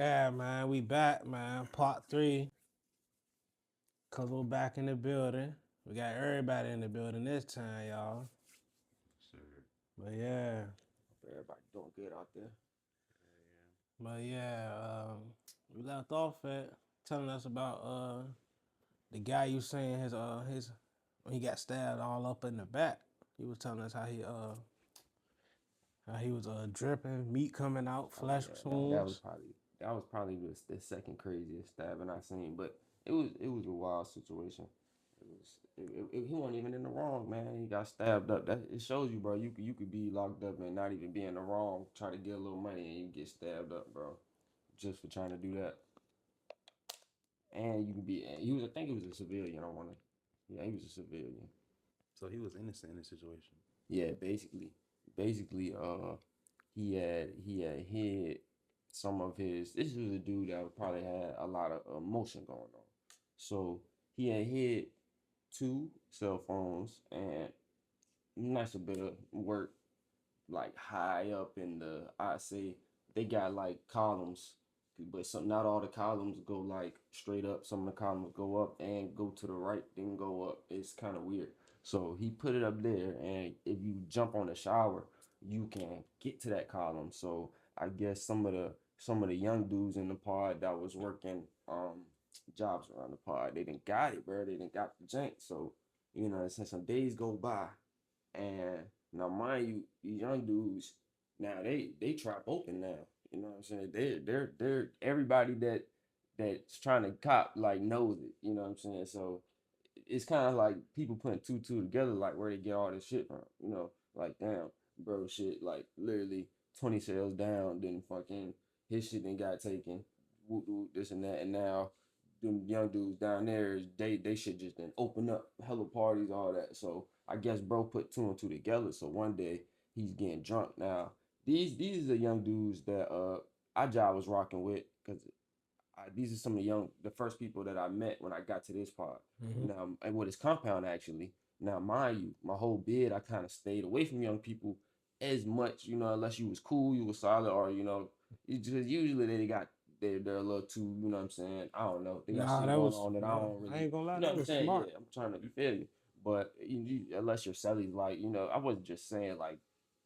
Yeah, man, we back, man. Part 3. Cause we're back in the building. We got everybody in the building this time, y'all. Sure. But yeah, Hope everybody doing good out there. but yeah, we left off at telling us about the guy you saying his when he got stabbed all up in the back. He was telling us how he was dripping, meat coming out, Oh flesh yeah, wounds. that was probably the second craziest stabbing I seen, but it was a wild situation. He wasn't even in the wrong, man. He got stabbed up. That it shows you, bro. You could be locked up and not even be in the wrong. Try to get a little money and you get stabbed up, bro, just for trying to do that. And you can be. He was. I think he was a civilian. I want to. Yeah, he was a civilian. So he was innocent in this situation. Yeah, basically, he had hid some of his. This was a dude that probably had a lot of emotion going on. So he had hid two cell phones and nice a bit of work, like high up in the. I say they got like columns, but some not all the columns go like straight up. Some of the columns go up and go to the right, then go up. It's kind of weird. So he put it up there, and if you jump on the shower, you can get to that column. So I guess some of the young dudes in the pod that was working jobs around the pod, they didn't got it, bro. They didn't got the jank. So since some days go by, and now mind you, these young dudes now they trap open now. You know what I'm saying? They're everybody that's trying to cop like knows it. You know what I'm saying? So it's kind of like people putting two together, like where they get all this shit from. Like damn, bro, shit, like literally 20 sales down, then fucking his shit then got taken, whoop, whoop, this and that, and now them young dudes down there, they should just then open up hella parties, all that. So I guess bro put two and two together. So one day he's getting drunk. Now these are young dudes that our job was rocking with because these are some of the first people that I met when I got to this part. Mm-hmm. Now, and with his compound actually. Now, mind you, my whole bid, I kind of stayed away from young people as much, unless you was cool, you was solid, or it's just usually they're a little too, you know what I'm saying? I don't know. They got Nah, shit that going was on that I don't I really, ain't gonna lie, you know that what I'm was saying? smart. Yeah, I'm trying to, you feel me? But unless you're Celly, like, I wasn't just saying like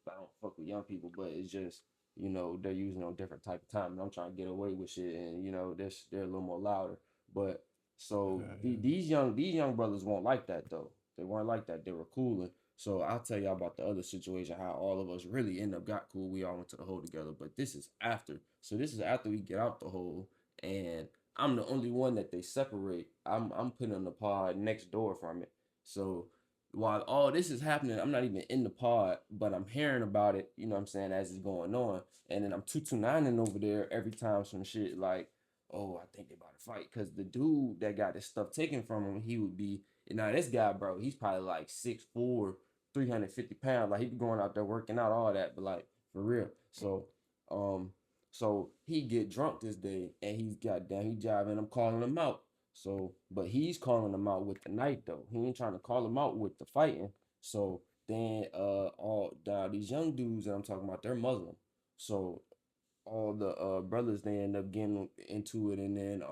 I don't fuck with young people, but it's just they're using on different type of time, and I'm trying to get away with shit, and they're a little more louder. But so these young brothers won't like that though. They weren't like that. They were cooling. So I'll tell y'all about the other situation, how all of us really end up got cool. We all went to the hole together, but this is after. So this is after we get out the hole, and I'm the only one that they separate. I'm putting in the pod next door from it. So while all this is happening, I'm not even in the pod, but I'm hearing about it, you know what I'm saying, as it's going on. And then I'm 229ing over there every time some shit like, oh, I think they about to fight. Cause the dude that got this stuff taken from him, he would be, and now this guy, bro, he's probably like 6'4", 350 pounds. Like he be going out there working out, all that, but like for real. Um, so he get drunk this day and he jiving, I'm calling him out. So, but he's calling them out with the knife though. He ain't trying to call them out with the fighting. So then all now these young dudes that I'm talking about, they're Muslim. So all the brothers they end up getting into it, and then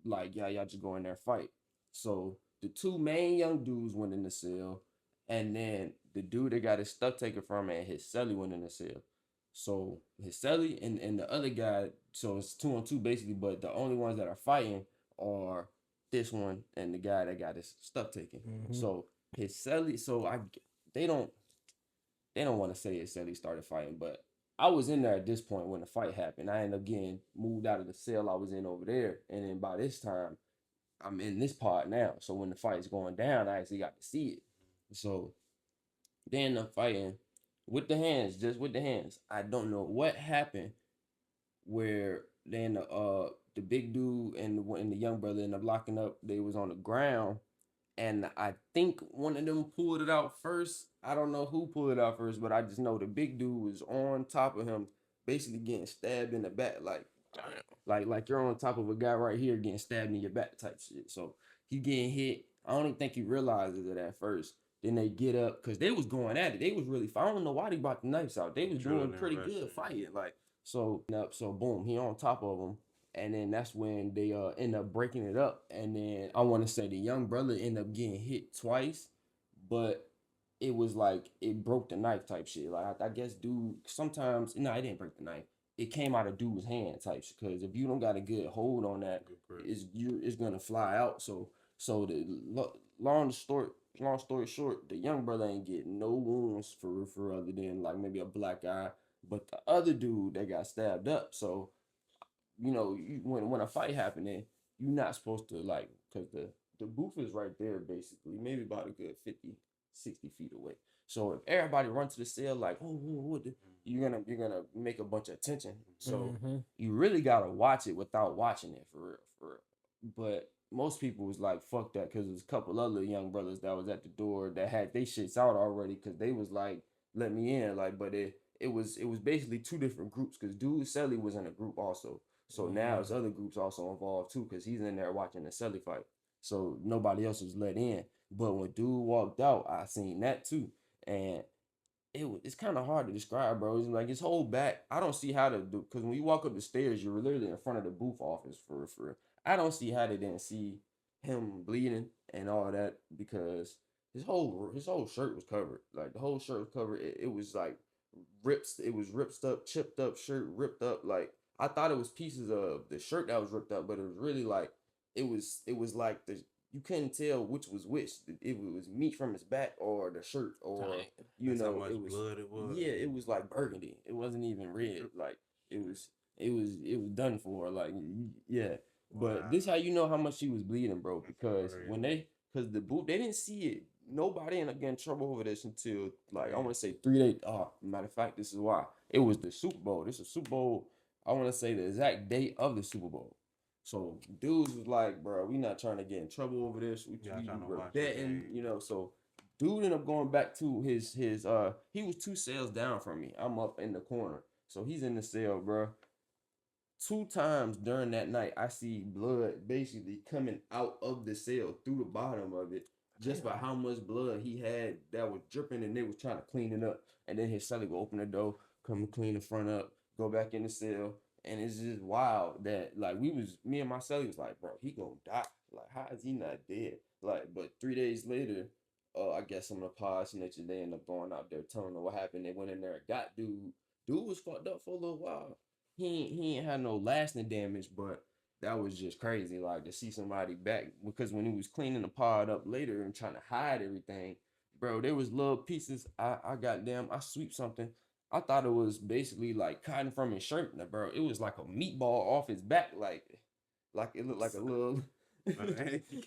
like yeah, y'all just go in there fight. So the two main young dudes went in the cell, and then the dude that got his stuff taken from him and his celly went in the cell. So his celly and the other guy, so it's two on two basically, but the only ones that are fighting are this one and the guy that got his stuff taken. Mm-hmm. So his celly, so they don't they don't want to say his celly started fighting, but I was in there at this point when the fight happened. I ended up getting moved out of the cell I was in over there, and then by this time I'm in this part now. So when the fight's going down, I actually got to see it. So then I'm fighting with the hands, just with the hands. I don't know what happened where then the big dude and the young brother ended up locking up. They was on the ground, and I think one of them pulled it out first. I don't know who pulled it out first, but I just know the big dude was on top of him, basically getting stabbed in the back, like you're on top of a guy right here getting stabbed in your back type shit. So he getting hit. I don't even think he realizes it at first. Then they get up because they was going at it. They was really. I don't know why they brought the knives out. They was doing Drilling and pretty rushing. good fighting. Like So boom, he on top of him, and then that's when they end up breaking it up, and then I want to say the young brother ended up getting hit twice, but it was like it broke the knife type shit. Like I guess dude sometimes no, it didn't break the knife. It came out of dude's hand type shit. Because if you don't got a good hold on that, it's gonna fly out. So long story short, the young brother ain't getting no wounds for other than like maybe a black eye, but the other dude that got stabbed up. So when a fight happening, you're not supposed to like because the booth is right there basically, maybe about a good 50, 60 feet away. So if everybody run to the cell like, you're gonna make a bunch of attention. So Mm-hmm. you really gotta watch it without watching it for real, for real. But most people was like, fuck that, because there's a couple other young brothers that was at the door that had they shits out already because they was like, let me in. Like, but it was basically two different groups because dude Celly was in a group also. So now there's other groups also involved too because he's in there watching the Celly fight. So nobody else was let in. But when dude walked out, I seen that too. And it's kind of hard to describe, bro. It's like his whole back. I don't see how to do because when you walk up the stairs, you're literally in front of the booth office for. I don't see how they didn't see him bleeding and all that because his whole shirt was covered. Like the whole shirt was covered. It was like rips. It was ripped up, chipped up shirt, ripped up. Like I thought it was pieces of the shirt that was ripped up, but it was really like it was like the you couldn't tell which was which. If it was meat from his back or the shirt or That's how much it was blood it was. yeah, it was like burgundy. It wasn't even red. Like it was done for. Like yeah. But Wow. this how you know how much she was bleeding, bro. Because Crazy. because the boot they didn't see it. Nobody ended up getting in trouble over this until like I Yeah. want to say 3 days. Oh, matter of fact, this is why it was the Super Bowl. This is Super Bowl. I want to say the exact date of the Super Bowl. So dudes was like, bro, we not trying to get in trouble over this. We trying to were watch the betting, game. So dude ended up going back to his he was two cells down from me. I'm up in the corner. So he's in the cell, bro. Two times during that night, I see blood basically coming out of the cell through the bottom of it, just by how much blood he had that was dripping, and they was trying to clean it up. And then his celly will open the door, come and clean the front up, go back in the cell, and it's just wild that like me and my celly was like, bro, he gonna die. Like, how is he not dead? Like, but 3 days later, I guess some of the pod snitches they end up going out there telling them what happened. They went in there and got dude. Dude was fucked up for a little while. He ain't had no lasting damage, but that was just crazy. Like to see somebody back because when he was cleaning the pod up later and trying to hide everything, bro, there was little pieces. I goddamn I sweep something. I thought it was basically like cotton from his shirt, now, bro. It was like a meatball off his back, like it looked like a little.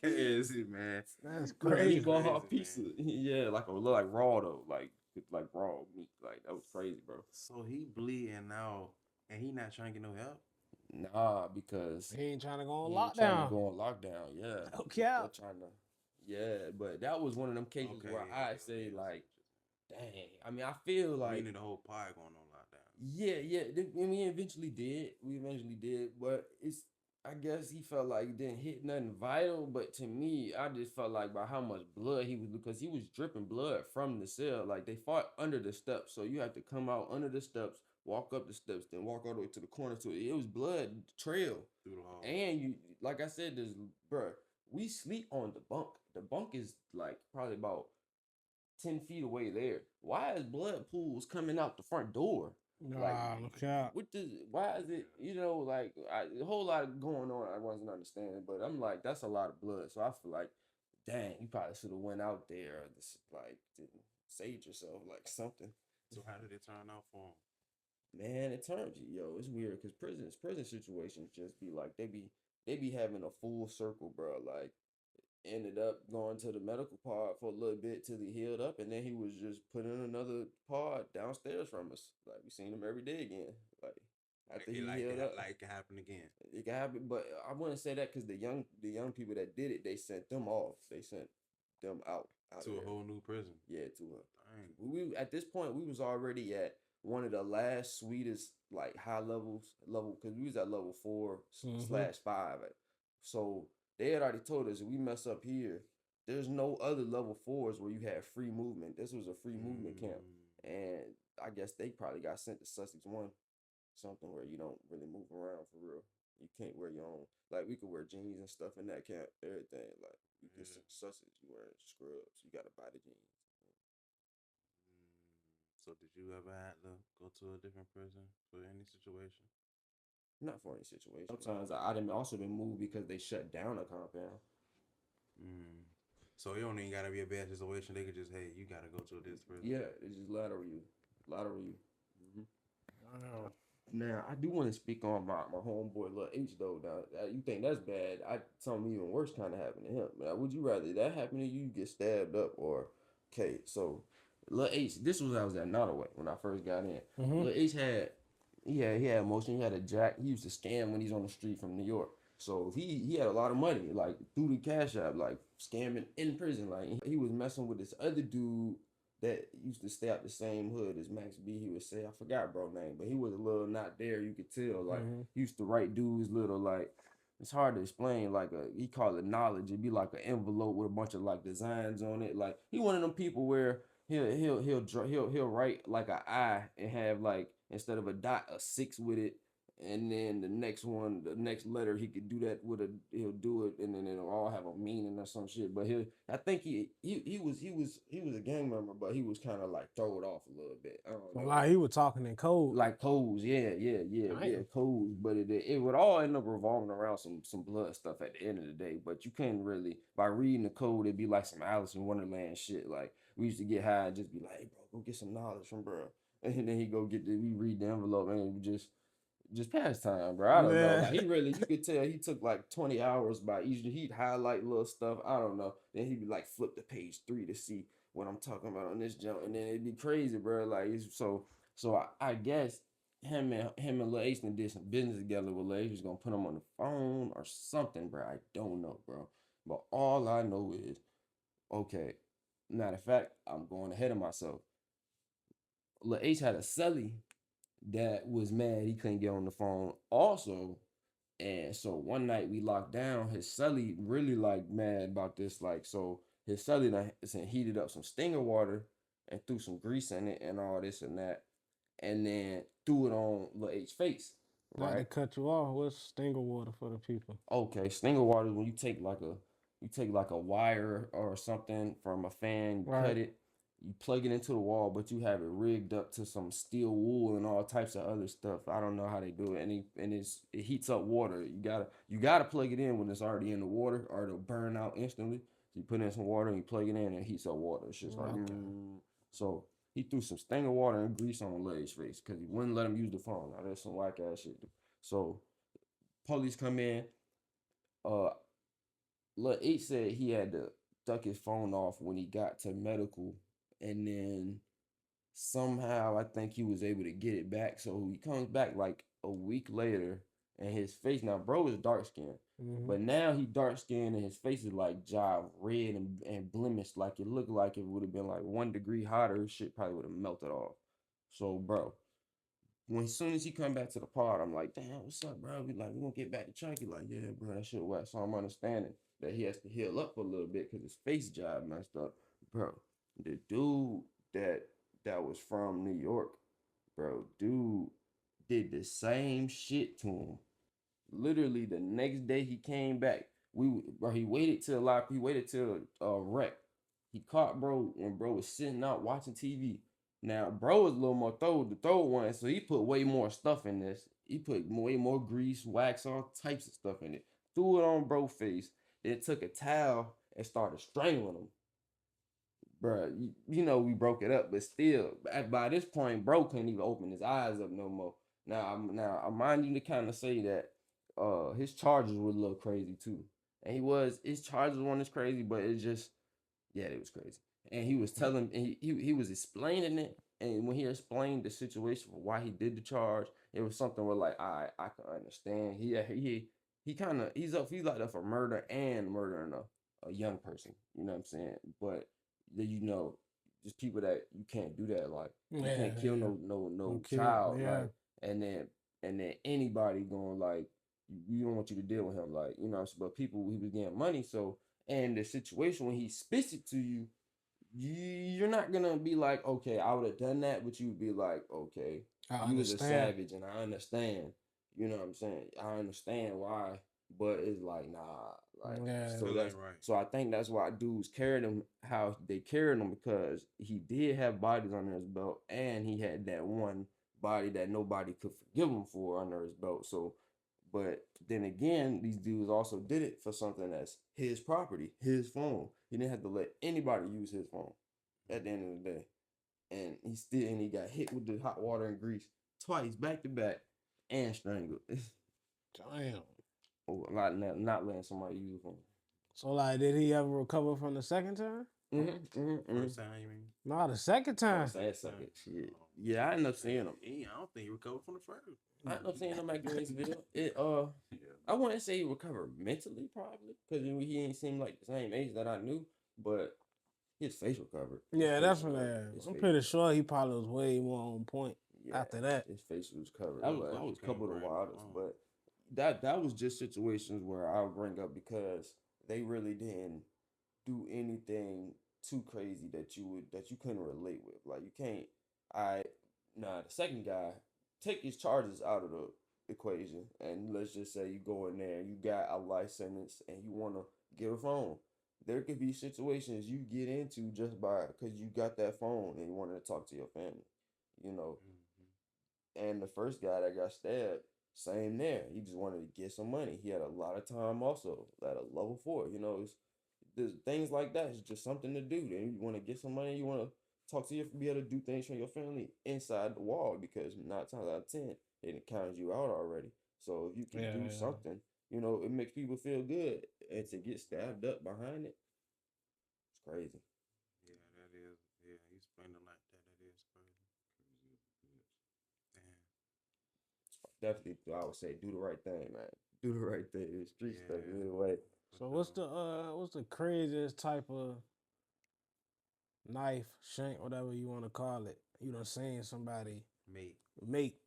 Crazy, man. That's Little crazy. meatball Crazy, piece of man. yeah, like a little like raw though, like raw meat. Like that was crazy, bro. So he bleeding now, and he not trying to get no help. Nah, because He ain't trying to go on he ain't trying to lockdown. go on lockdown. Yeah, Okay. they're trying to. Yeah, but that was one of them cases Okay, where I say okay. like, dang. I mean, I feel like Meaning the whole pie going on lockdown. yeah. We eventually did. We eventually did, but it's. I guess he felt like he didn't hit nothing vital, but to me, I just felt like by how much blood he was because he was dripping blood from the cell. Like they fought under the steps, so you have to come out under the steps, walk up the steps, then walk all the way to the corner to it. It was blood trail, Through the hall. and you like I said, this bruh, we sleep on the bunk. The bunk is like probably about 10 feet away there. Why is blood pools coming out the front door? Like, Nah, okay. why is it, like, a whole lot going on I wasn't understanding, but I'm like, that's a lot of blood. So I feel like, dang, you probably should have went out there, or just, like, didn't save yourself, like, something. So how did it turn out for him? Man, it turns you, it's weird, because prison situations just be like, they be having a full circle, bro, like, ended up going to the medical pod for a little bit till he healed up, and then he was just put in another pod downstairs from us. Like we seen him every day again. Like after he healed up, Like it happened again. it can happen. But I wouldn't say that because the young people that did it, they sent them off. They sent them out To of a there. whole new prison. Yeah, to a. Dang. We at this point we was already at one of the last sweetest like high level because we was at level 4 slash 5. So they had already told us if we mess up here, there's no other level 4s where you have free movement. This was a free movement camp, and I guess they probably got sent to Sussex 1. something where you don't really move around for real. You can't wear your own. Like we could wear jeans and stuff in that camp, everything. Like you get some sausage, you wearing scrubs. You gotta buy the jeans. So did you ever have to go to a different prison for any situation? Not for any situation. Sometimes I done also been moved because they shut down a compound. Mm. So it don't even gotta be a bad situation. They could just, hey, you gotta go to this prison. Yeah, they just lateral you, lateral you. Wow. Now I do want to speak on my homeboy Lil H though. Now you think that's bad? Something even worse kind of happened to him. Now, would you rather that happen to you, get stabbed up, or okay? So Lil H, this was I was at Nottoway when I first got in. Mm-hmm. Lil H he had emotion. He had a jack. He used to scam when he's on the street from New York. So he had a lot of money, like through the cash app, like scamming in prison. Like he was messing with this other dude that used to stay out the same hood as Max B. He would say, I forgot bro name, but he was a little not there. You could tell, like he used to write dudes little like it's hard to explain. Like he called it knowledge. It'd be like an envelope with a bunch of like designs on it. Like he one of them people where he'll write like an I and have like instead of a dot a six with it, and then the next letter, he could do that with he'll do it, and then it'll all have a meaning or some shit. But I think he was a gang member, but he was kind of like throw it off a little bit. I don't know, Like he was talking in code. like codes, yeah, codes. But it would all end up revolving around some blood stuff at the end of the day. But you couldn't really by reading the code, it'd be like some Alice in Wonderland shit. Like we used to get high and just be like, hey bro, go get some knowledge from bro. And then he go we read the envelope and we just pastime, bro. I don't know. Like he really, you could tell he took like 20 hours by each. He'd highlight little stuff. I don't know. Then he'd be like flip to page 3 to see what I'm talking about on this jump, and then it'd be crazy, bro. Like I guess him and Lil Ace did some business together. With Lil Ace was gonna put him on the phone or something, bro. I don't know, bro. But all I know is, okay. Matter of fact, I'm going ahead of myself. Lil Ace had a Celly that was mad he couldn't get on the phone also. And so one night we locked down, his celly really like mad about this. Like, so his celly done heated up some stinger water and threw some grease in it and all this and that. And then threw it on Lil H's face. Not to Right? cut you off, what's stinger water for the people? Okay, stinger water is when you take like a wire or something from a fan, you Right. cut it, you plug it into the wall, but you have it rigged up to some steel wool and all types of other stuff. I don't know how they do it, and it heats up water. You gotta plug it in when it's already in the water, or it'll burn out instantly. So you put in some water and you plug it in, and it heats up water. It's just like Okay. so. He threw some stinger water and grease on Larry's face because he wouldn't let him use the phone. Now that's some whack ass shit. So police come in. Uh, Lil H said he had to duck his phone off when he got to medical, and then somehow I think he was able to get it back. So he comes back like a week later, and his face now, bro, is dark skinned, but now he dark skinned and his face is like jive red and blemished, like it looked like it would have been like 1 degree hotter. Shit probably would have melted off. So, bro, when as soon as he come back to the pod, I'm like, damn, what's up, bro? We gonna get back to Chunky. Like, yeah, bro, that shit wet. So I'm understanding that he has to heal up a little bit because his face job messed up. Bro, the dude that was from New York, bro, dude did the same shit to him. Literally the next day he came back. He waited till wreck. He caught bro when bro was sitting out watching TV. Now bro was a little more the throw one, so he put way more stuff in this. He put way more grease, wax, all types of stuff in it. Threw it on bro face. Then took a towel and started strangling him. Bro, you know we broke it up, but still, by this point, bro couldn't even open his eyes up no more. Now I mind you to kind of say that his charges were a little crazy too, and his charges weren't as crazy, but it's just yeah, it was crazy. And he was telling, and he was explaining it, and when he explained the situation for why he did the charge, it was something where like I can understand. He's like for murder and murdering a young person. You know what I'm saying? But just people that you can't do that. Like you can't kill no child. Yeah. Like and then anybody going like you don't want you to deal with him. Like but people he was getting money so. And the situation when he spits it to you're not gonna be like, okay, I would have done that, but you would be like, okay, I You was a understand. savage, and I understand. You know what I'm saying? I understand why, but it's like nah, like Yeah. so Still that's ain't right. so I think that's why dudes carried him how they carried him because he did have bodies under his belt, and he had that one body that nobody could forgive him for under his belt. So, but then again, these dudes also did it for something that's his property, his phone. He didn't have to let anybody use his phone at the end of the day, and he got hit with the hot water and grease twice back to back and strangled. Damn. Oh, not letting somebody use them. So like, did he ever recover from the second time? First time, you mean? No, the second time. Second shit. Yeah, I ended up seeing him. I don't think he recovered from the first. I ended up seeing him at Greensville. Yeah. I wouldn't say he recovered mentally, probably, because he ain't seem like the same age that I knew, but his face recovered. Yeah, that's what I'm pretty sure he probably was way more on point after that. His face was covered. I I was was a came couple of the right wildest, on. but that was just situations where I'll bring up because they really didn't do anything too crazy that you couldn't relate with. Like you can't. The second guy take his charges out of the equation, and let's just say you go in there and you got a life sentence and you want to get a phone. There could be situations you get into just by because you got that phone and you wanted to talk to your family, you know. And the first guy that got stabbed, same there. He just wanted to get some money. He had a lot of time also at a level 4. You know, there's things like that. It's just something to do. Then you want to get some money. You want to talk to be able to do things for your family inside the wall because 9 times out of 10 it counts you out already. So if you can do something, you know, it makes people feel good. And to get stabbed up behind it, it's crazy. Yeah, that is. Yeah, he explained it like that. That is crazy. Damn. Definitely, I would say do the right thing, man. Do the right thing. The street stuff Yeah. either way. So what's the craziest type of knife, shank, whatever you want to call it, you done seen somebody Mate. make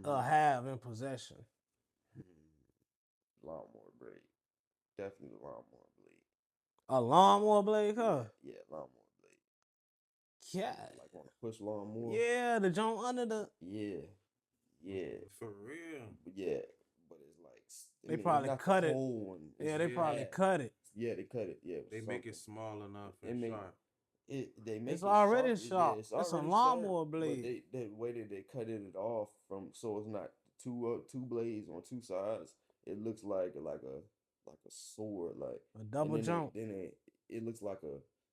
have in possession? Lawnmower blade. Definitely the lawnmower blade. A lawnmower blade, huh? Yeah, lawnmower blade. Yeah. Like on a push lawnmower. Yeah, the joint under the. Yeah. Yeah. For real. Yeah. But it's like They probably not cut the it. whole one. Yeah, they probably half. cut it. Yeah, they cut it. Yeah. They make it small enough and sharp. They make It's it already sharp. sharp. Yeah, It's already a sharp, lawnmower but blade. the way that they cut it off from so it's not two blades on two sides. It looks like a sword, like A double jump. It looks like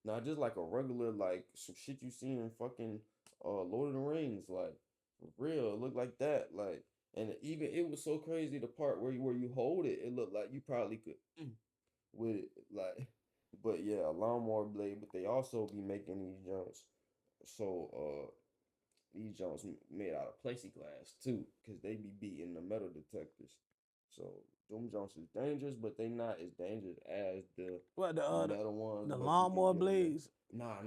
not just like a regular like some shit you see in fucking Lord of the Rings, like for real. It looked like that, like, and even it was so crazy the part where you hold it, it looked like you probably could with it, like. But yeah, a lawnmower blade. But they also be making these jumps, so these jumps made out of plexiglass too, cause they be beating the metal detectors. So them jumps is dangerous, but they not as dangerous as the metal ones. The but lawnmower blades. Not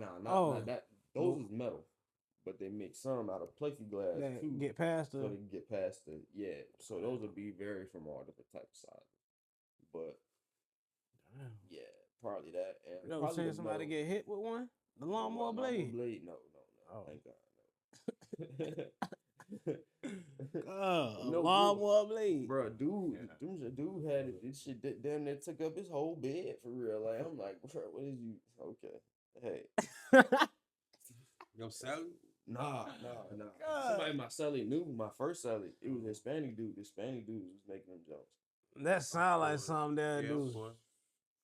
that. Those is metal, but they make some out of plexiglass That too, get past so the. they can get past the So those would be vary from all different types of sizes, but yeah, probably that. And You ever probably seen the somebody metal. get hit with one? The lawnmower blade. No. Oh. Thank God, no. A No, lawnmower blade. bro, dude had it. This shit damn near took up his whole bed for real. Like I'm like, bro, what is you? Okay, hey. Yo, Celly? Nah. Somebody my Celly knew, my first Celly. It was a Hispanic dude. The Hispanic dude was making them jokes. That sound like something they'll do. Of course.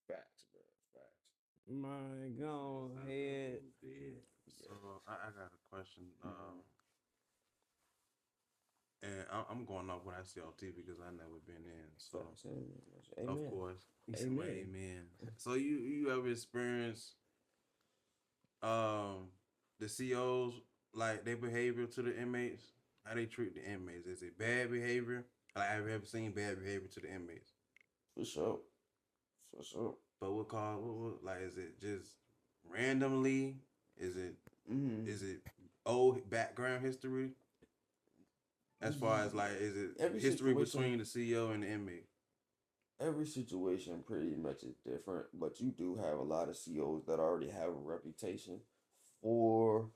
Facts, bro. Facts. My go ahead. So I got a question. And I'm going off what I see on TV because I never been in. So Amen. of course, Amen. Amen. So you ever experience the COs like their behavior to the inmates? How they treat the inmates? Is it bad behavior? Like have you ever seen bad behavior to the inmates? For sure. But what like is it just randomly? Is it is it old background history? As far as like, is it Every history situation- between the CEO and the inmate? Every situation pretty much is different, but you do have a lot of COs that already have a reputation for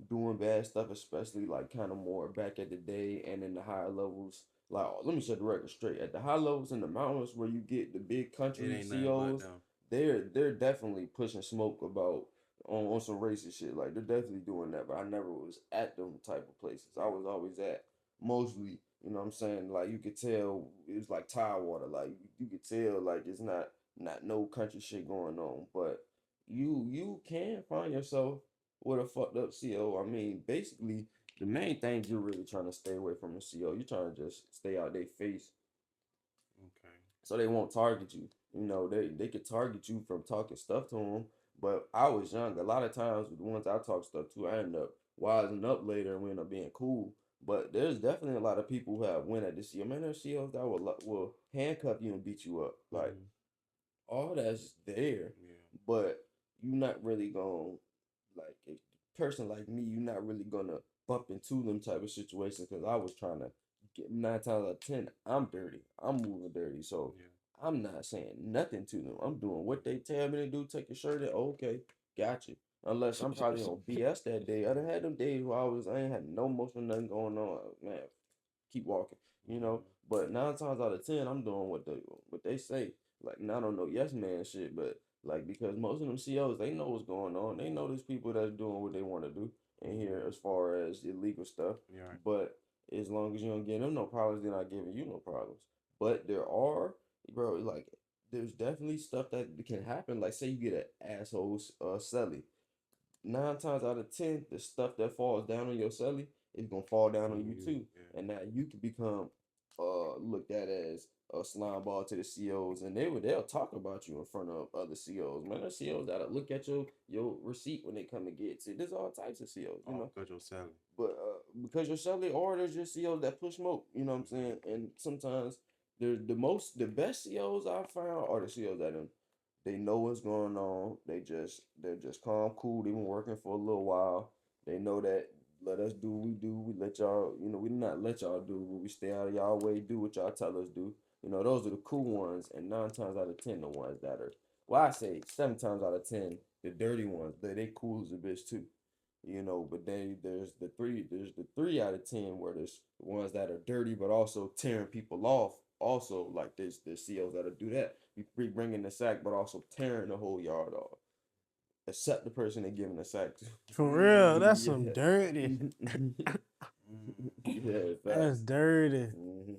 doing bad stuff, especially like kind of more back at the day and in the higher levels. Like, let me set the record straight. At the high levels in the mountains where you get the big It country ain't nothing but COs, them. they're definitely pushing smoke about on some racist shit. Like they're definitely doing that, but I never was at them type of places. I was always at mostly, you know what I'm saying? Like you could tell it's like tide water. Like you could tell like it's not no country shit going on. But you can find yourself with a fucked up CO. I mean, basically the main thing you're really trying to stay away from a CO. You're trying to just stay out their face Okay. so they won't target you. You know, they could target you from talking stuff to them. But I was young. A lot of times with the ones I talk stuff to, I end up wising up later and we end up being cool. But there's definitely a lot of people who have went at the CO. Man, there's COs that will handcuff you and beat you up. Like all that's there, Yeah. but you're not really gonna like a person like me. You're not really gonna bump into them type of situations because I was trying to get 9 times out of 10. I'm dirty. I'm moving dirty, so Yeah. I'm not saying nothing to them. I'm doing what they tell me to do. Take your shirt in. Okay, got you. Unless I'm probably on BS that day. I done had them days where I ain't had no motion, nothing going on. Man, keep walking, you know. But 9 times out of 10, I'm doing what they say. Like not on no yes man shit, but like because most of them COs they know what's going on. They know there's people that's doing what they want to do in here as far as illegal stuff. Yeah. But as long as you don't give them no problems, they're not giving you no problems. But there are, bro, like there's definitely stuff that can happen. Like say you get an asshole Celly. 9 times out of 10, the stuff that falls down on your celly is gonna fall down on you too, Yeah. and now you can become looked at as a slime ball to the COs, and they'll talk about you in front of other COs. Man, there's COs that'll look at your receipt when they come and get you. There's all types of COs, you All know. because you're selling. But because you're selling, or there's just COs that push smoke, you know what I'm saying? And sometimes the best COs I found are the COs that they know what's going on. They're just calm, cool. They've been working for a little while. They know that let us do what we do. We let y'all, we not let y'all do, but we stay out of y'all way, do what y'all tell us do. You know, those are the cool ones, and 9 times out of 10, the ones that are well, I say 7 times out of 10, the dirty ones, they cool as a bitch too. But there's the 3 out of 10 where there's the ones that are dirty but also tearing people off. Also, like there's COs that'll do that. You be bringing the sack but also tearing the whole yard off. Except the person they giving the sack to. For real, that's some Yeah. dirty. Yeah, That's facts. dirty.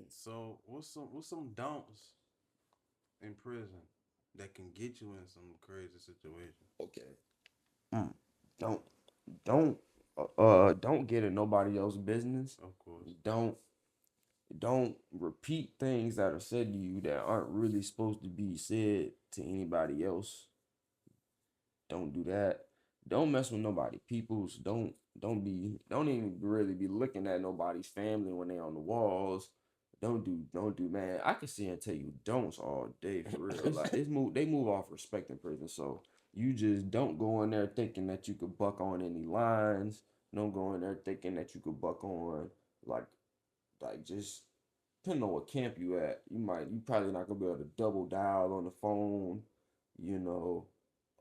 So what's some don'ts in prison that can get you in some crazy situation? Okay. Mm. Don't don't get in nobody else's business. Of course. Don't don't repeat things that are said to you that aren't really supposed to be said to anybody else. Don't do that. Don't mess with nobody peoples. Don't even really be looking at nobody's family when they on the walls. Don't do man. I can see and tell you don'ts all day for real. Like they move off respect in prison. So you just don't go in there thinking that you could buck on any lines. Don't go in there thinking that you could buck on like just depending on what camp you at, you probably not gonna be able to double dial on the phone, you know.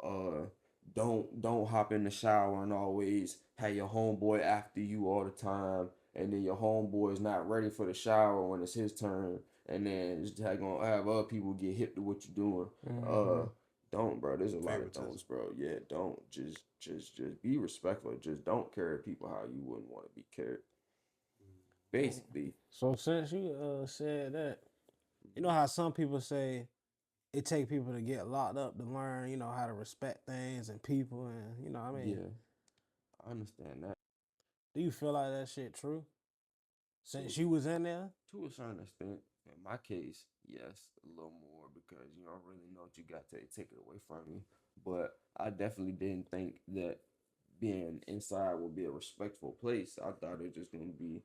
Uh don't hop in the shower and always have your homeboy after you all the time, and then your homeboy is not ready for the shower when it's his turn, and then it's just gonna have other people get hip to what you're doing. Uh don't, bro. There's a lot of Favoritism. don'ts, bro. Yeah, don't just be respectful. Just don't carry people how you wouldn't want to be carried. Basically, So since you said that, you know how some people say it take people to get locked up to learn, how to respect things and people, and I mean, yeah, I understand that. do you feel like that shit true? Since To you was in there? to a certain extent, in my case, yes, a little more because you don't really know what you got to take it away from you. But I definitely didn't think that being inside would be a respectful place. I thought it was just gonna be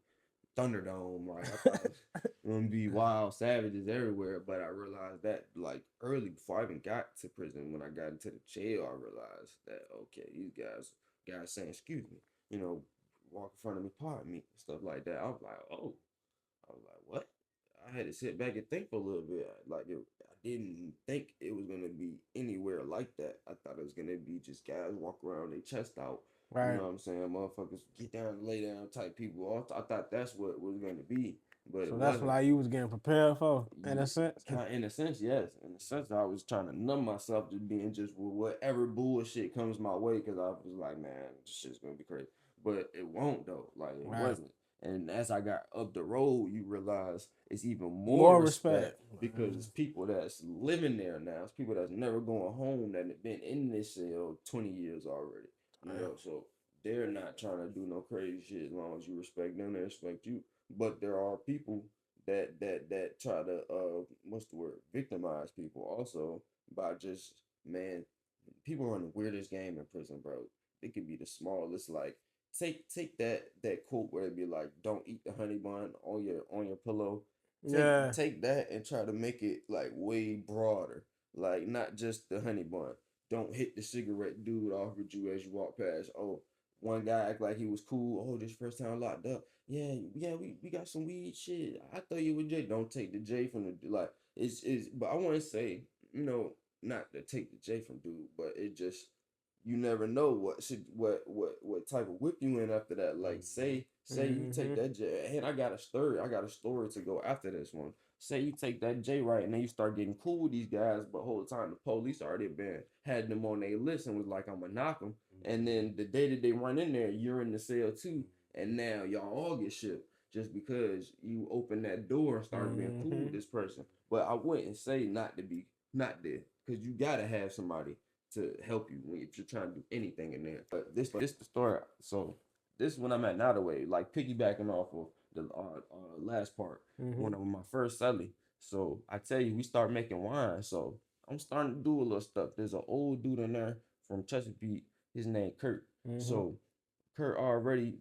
Thunderdome. Like I thought it was gonna be wild savages everywhere. But I realized that like early before I even got to prison, when I got into the jail, I realized that okay, these guys saying excuse me, walk in front of me, pardon me, stuff like that. I was like, oh, I was like, what? I had to sit back and think for a little bit. I didn't think it was gonna be anywhere like that. I thought it was gonna be just guys walk around their chest out You Right. know what I'm saying? Motherfuckers get down and lay down type people. I thought that's what it was going to be, but it So that's wasn't. what you was getting prepared for, in a sense. In a sense, yes. In a sense, I was trying to numb myself to being just with whatever bullshit comes my way because I was like, man, this shit's gonna be crazy. But it won't though. Like it Right. wasn't. And as I got up the road, you realize it's even more More respect respect. because it's people that's living there now. It's people that's never going home that have been in this cell 20 years already. You know, so they're not trying to do no crazy shit as long as you respect them, they respect you. But there are people that try to what's the word, victimize people also by just, man, people run the weirdest game in prison, bro. It could be the smallest, like take that quote where it be like, don't eat the honey bun on your pillow. Yeah. Take that and try to make it like way broader, like not just the honey bun. Don't hit the cigarette dude off with you as you walk past. Oh, one guy act like he was cool. Oh, this first time locked up. Yeah, yeah, we got some weed shit. I thought you would J. Don't take the J from the, like it's but I want to say, you know, not to take the J from dude, but it just, you never know what type of whip you in after that. Like say you take that J, and I got a story. I got a story to go after this one. Say you take that J right, and then you start getting cool with these guys, but whole time the police already been had them on their list and was like, I'm gonna knock them. And then the day that they run in there, you're in the cell too, and now y'all all get shipped just because you open that door and start being cool with this person. But I wouldn't say not to be, not there, because you gotta have somebody to help you if you're trying to do anything in there. But this the story. So this is when I'm at now the way, like piggybacking off of the last part, when I was my first Celly. So I tell you, we start making wine. So I'm starting to do a little stuff. There's an old dude in there from Chesapeake. His name Kurt. So Kurt already,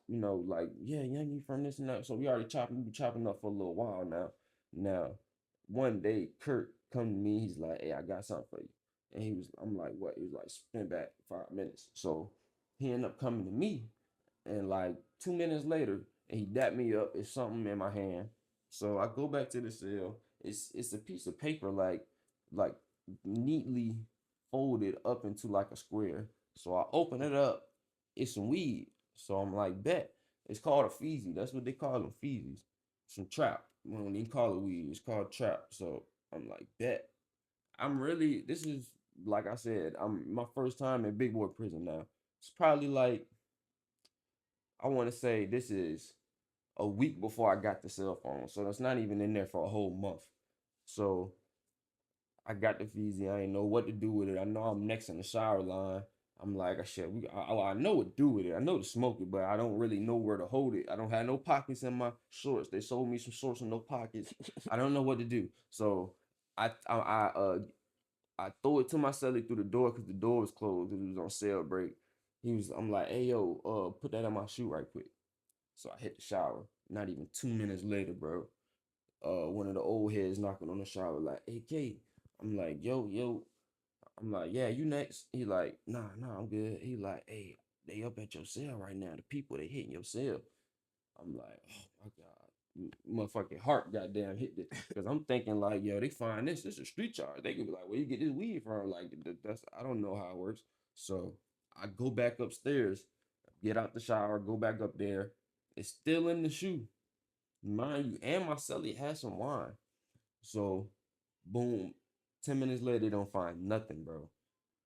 you know, like, yeah, young, you from this and that. So we already chopping, we been chopping up for a little while now. Now, one day Kurt come to me, he's like, hey, I got something for you. And I'm like, what? He was like, spin back 5 minutes. So he ended up coming to me, and like 2 minutes later, and he dapped me up. It's something in my hand. So I go back to the cell. It's a piece of paper like neatly folded up into like a square. So I open it up. It's some weed. So I'm like, bet. It's called a feezy. That's what they call them, feezies. Some trap. We don't even call it weed. It's called trap. So I'm like, bet. This is, like I said, I'm my first time in big boy prison now. It's probably like, I want to say this is a week before I got the cell phone. So that's not even in there for a whole month. So I got the Feezy. I ain't know what to do with it. I know I'm next in the shower line. I'm like, I know what to do with it. I know to smoke it, but I don't really know where to hold it. I don't have no pockets in my shorts. They sold me some shorts with no pockets. I don't know what to do. So I throw it to my celly through the door because the door was closed because it was on sale break. I'm like, hey yo, put that on my shoe right quick. So I hit the shower. Not even 2 minutes later, bro. One of the old heads knocking on the shower, like, hey K. I'm like, yo. I'm like, yeah, you next. He like, nah, I'm good. He like, hey, they up at your cell right now. The people, they hitting your cell. I'm like, oh my God. Motherfucking heart goddamn hit it. Because I'm thinking like, yo, they find this is a street charge. They could be like, where you get this weed from? Like, that's, I don't know how it works. So I go back upstairs, get out the shower, go back up there. It's still in the shoe. Mind you, and my celly had some wine. So, boom, 10 minutes later, they don't find nothing, bro.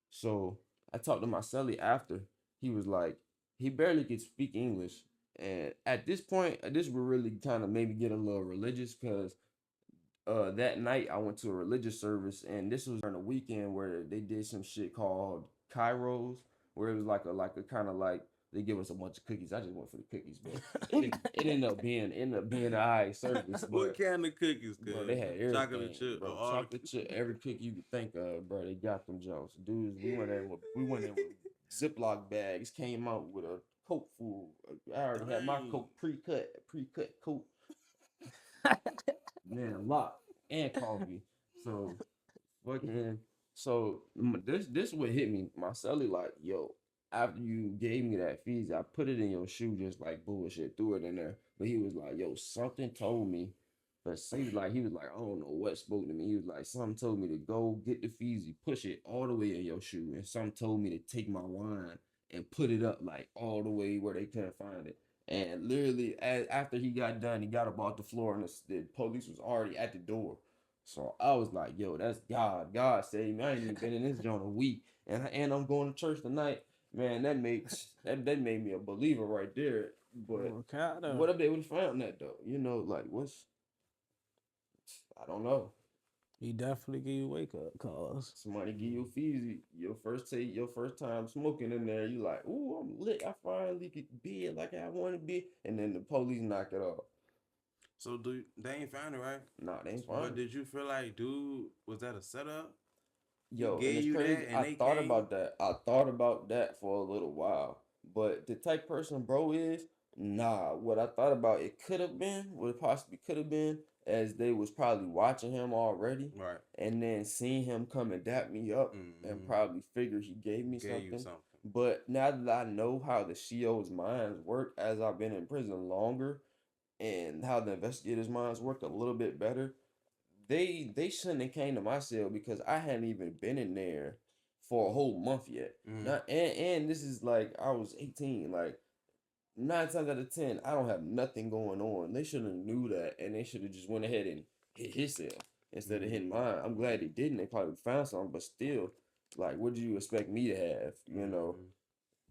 So, I talked to my celly after. He was like, he barely could speak English. And at this point, this would really kind of maybe get a little religious because that night I went to a religious service, and this was during a weekend where they did some shit called Kairos, where it was like a kind of like they give us a bunch of cookies. I just went for the cookies, but it ended up being an eye service. What But kind of cookies? bro, they had Chocolate everything, chip or bro. all Chocolate chip, every cookie you could think of, bro. They got them jokes. Dudes, we went in with Ziploc bags, came out with a Coke full. I already had my Coke pre-cut Coke. Man, locked and coffee. So fucking this what hit me. My celly like, yo, after you gave me that fees, I put it in your shoe just like bullshit, threw it in there. But he was like, yo, something told me. But he was like, I don't know what spoke to me. He was like, something told me to go get the feezy, push it all the way in your shoe. And something told me to take my wine and put it up like all the way where they couldn't find it. And literally, after he got done, he got up off the floor, and the police was already at the door. So I was like, "Yo, that's God. God saved me. I ain't even been in this joint a week, and I'm going to church tonight. Man, that made me a believer right there. But Okay, though. what if they would have found that though? You know, like what's I don't know. He definitely give you wake up calls. Somebody give you a fees, your first time smoking in there, you like, ooh, I'm lit. I finally could be it like I want to be, and then the police knock it off. So they ain't found it, right? Nah, they ain't But fine. did you feel like, dude, was that a setup? He Yo, and gave it's you crazy. that, and I they thought came. about that. I thought about that for a little while. But the type person bro is, nah. What I thought about it could have been, what it possibly could have been, as they was probably watching him already, Right. and then seeing him come and dap me up, and Mm-hmm. probably figure he gave me Gave you something. something. But now that I know how the CO's minds work, as I've been in prison longer, and how the investigators' minds work a little bit better, they shouldn't have came to my cell because I hadn't even been in there for a whole month yet. Mm-hmm. Not and this is like I was 18. Like 9 times out of 10, I don't have nothing going on. They should have knew that, and they should have just went ahead and hit his cell instead of hitting mine. I'm glad they didn't. They probably found something, but still, like, what do you expect me to have? You know,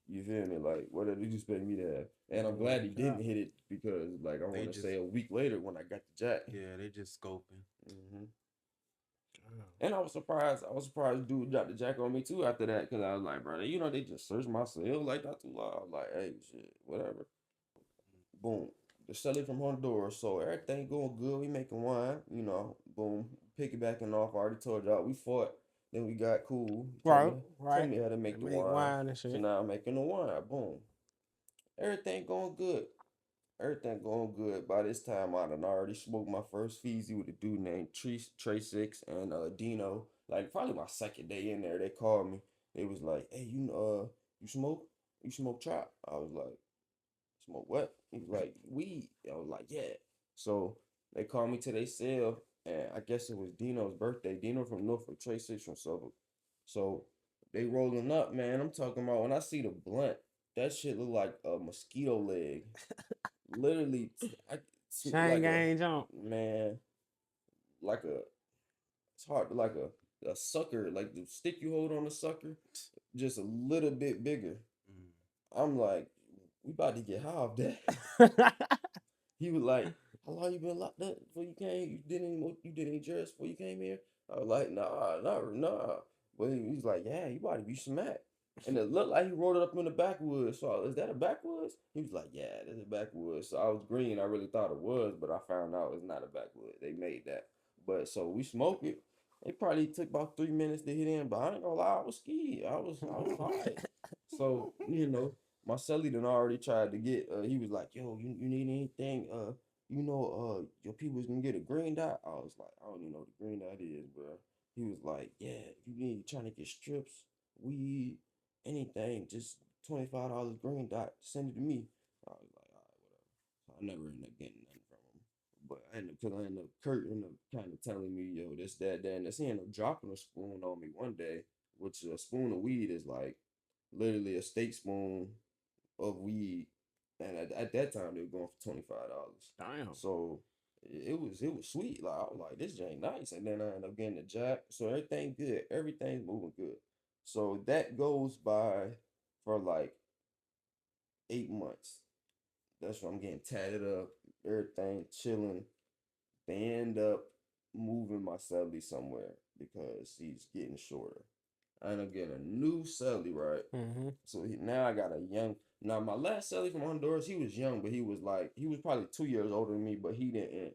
you feel me? Like, what did you expect me to have? And I'm glad he didn't hit it because, like, I They want to just- say a week later when I got the jack. Yeah, they just scoping. Mm-hmm. And I was surprised. Dude dropped the jack on me too after that because I was like, bro, you know, they just searched my cell like that too loud. I was like, hey, shit, whatever. Boom. The Celly from Honduras. So everything going good. We making wine. You know, boom. Piggybacking off. I already told y'all we fought. Then we got cool. Right, Told me how to make the Make wine. wine and So shit. now I'm making the wine. Boom. Everything going good. Everything going good. By this time, I done already smoked my first feezy with a dude named Trey Six and Dino. Like probably my second day in there, they called me. They was like, "Hey, you smoke? You smoke trap?" I was like, "Smoke what?" He was like, "Weed." I was like, "Yeah." So they called me to their cell, and I guess it was Dino's birthday. Dino from Norfolk, Trey Six from Suffolk. So they rolling up, man. I'm talking about when I see the blunt, that shit look like a mosquito leg. Literally, Chain like a gang jump. man, like a it's hard like a sucker, like the stick you hold on the sucker, just a little bit bigger. I'm like, we about to get high off that. He was like, how long you been locked up before you came? You did any drugs before you came here? I was like, nah. But he's like, yeah, you about to be smacked. And it looked like he rolled it up in the backwoods. So is that a backwoods? He was like, yeah, that's a backwoods. So I was green. I really thought it was, but I found out it's not a backwoods. They made that. But so we smoked it. It probably took about 3 minutes to hit in, but I ain't gonna lie, I was ski. I was high. So, my celly done already tried to get he was like, yo, you need anything? Your people's gonna get a green dot. I was like, I don't even know what the green dot is, bro. He was like, yeah, if you need trying to get strips, weed, anything, just $25 green dot, send it to me. I was like, all right, whatever. So I never ended up getting nothing from him. But Kurt ended up kind of telling me, yo, this, that, and this. He ended up dropping a spoon on me one day, which a spoon of weed is like literally a steak spoon of weed, and at that time they were going for $25. Damn. So it was sweet. Like I was like, this ain't nice, and then I ended up getting the jack. So everything good, everything's moving good. So that goes by for like 8 months. That's when I'm getting tatted up, everything chilling. They end up moving my celly somewhere because he's getting shorter. I end up getting a new celly, right? Mm-hmm. So now I got a young. Now my last celly from Honduras, he was young, but he was probably 2 years older than me, but he didn't.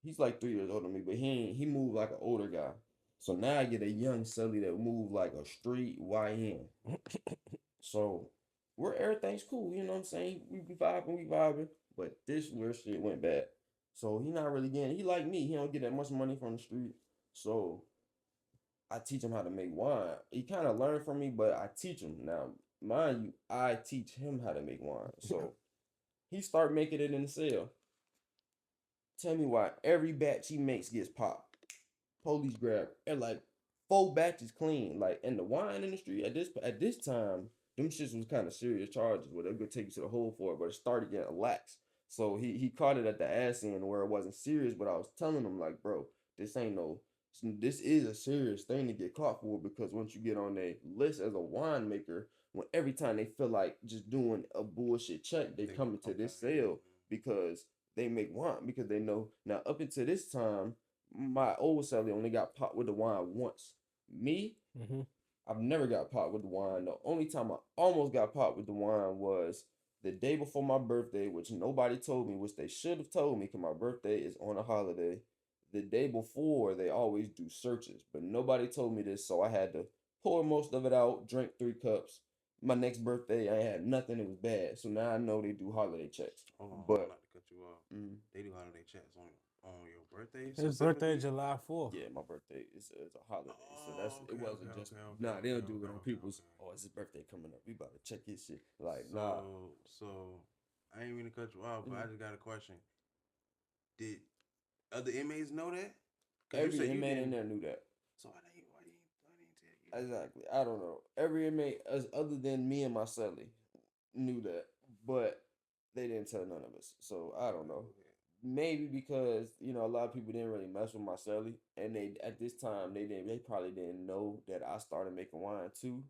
He's like 3 years older than me, but he moved like an older guy. So now I get a young celly that moved like a street YN. So everything's cool, you know what I'm saying? We vibing, but this where shit went bad. So he not really getting. He like me. He don't get that much money from the street. So I teach him how to make wine. He kind of learned from me, but I teach him. Now, mind you, I teach him how to make wine. So he start making it in the cell. Tell me why every batch he makes gets popped. Police grab and like 4 batches clean. Like in the wine industry at this time, them shits was kind of serious charges where they could take you to the hole for it, but it started getting lax. So he caught it at the ass end where it wasn't serious, but I was telling him like, bro, this ain't no, this is a serious thing to get caught for because once you get on a list as a winemaker, when every time they feel like just doing a bullshit check, they come into this sale because they make wine because they know now up until this time, my old Celly only got popped with the wine once. Me, Mm-hmm. I've never got popped with the wine. The only time I almost got popped with the wine was the day before my birthday, which nobody told me, which they should have told me because my birthday is on a holiday. The day before, they always do searches, but nobody told me this, so I had to pour most of it out, drink 3 cups. My next birthday, I had nothing. It was bad. So now I know they do holiday checks. Hold on, But not to cut you off. They do holiday checks on your birthday His birthday specifically. July 4th. yeah, my birthday is a holiday, so that's Oh, it. okay, Wasn't okay, just okay, okay, nah. They okay, don't do it okay, on okay, people's. okay. Oh, it's his birthday coming up. We about to check his shit. Like nah. So I ain't mean to cut you off, but I Mm. just got a question. Did other inmates know that? Cause you Every said you inmate in didn't. there knew that. So why didn't tell you that? Exactly. I don't know. Every inmate, as other than me and my cellie, knew that, but they didn't tell none of us. So I don't know. Okay. Maybe because a lot of people didn't really mess with my celly, and they at this time they probably didn't know that I started making wine too,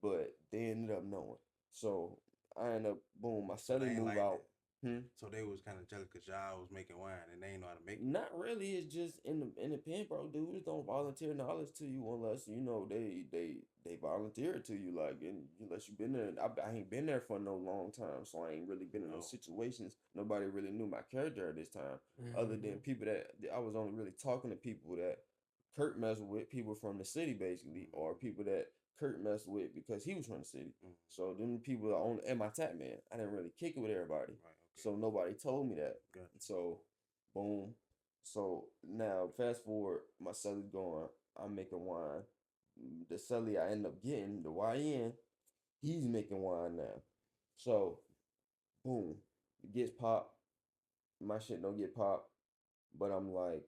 but they ended up knowing. So I ended up boom. My So they celly ain't move like that. out. Hmm? So they was kind of jealous because y'all was making wine and they ain't know how to make it. Not really. It's just in the pen, bro. Dudes don't volunteer knowledge to you unless they volunteer it to you. Like, and unless you've been there. I ain't been there for no long time, so I ain't really been in those No. situations. Nobody really knew my character at this time, other than Mm-hmm. people that I was only really talking to people that Kurt messed with, people from the city basically, or people that Kurt messed with because he was from the city. So them people are on and my tap man. I didn't really kick it with everybody, Right. Okay. so nobody told me that. Gotcha. So boom. So now fast forward, my celly's going. I'm making wine. The celly I end up getting, the YN, he's making wine now. So boom, it gets popped. My shit don't get popped, but I'm like,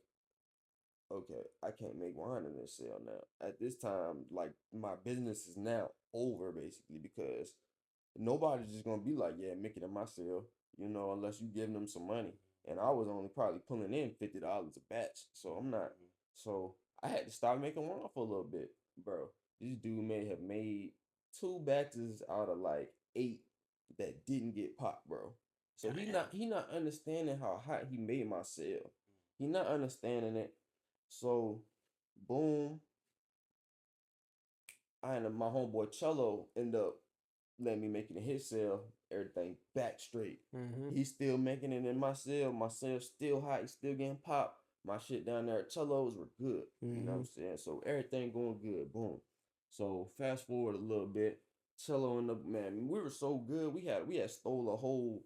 okay, I can't make wine in this cell now. At this time, like my business is now over basically because nobody's just gonna be like, yeah, make it in my cell, unless you give them some money. And I was only probably pulling in $50 a batch, so I'm not. So I had to stop making wine for a little bit, bro. This dude may have made 2 batches out of like 8 that didn't get popped, bro. So he not understanding how hot he made my cell. He not understanding it. So boom, I and my homeboy Cello end up letting me make it in his cell, everything back straight. Mm-hmm. He's still making it in my cell. My cell's still hot. He's still getting popped. My shit down there at Cello's were good. You know what Mm-hmm. I'm saying? So everything going good. Boom. So fast forward a little bit. Cello and the man, we were so good. We had stole a whole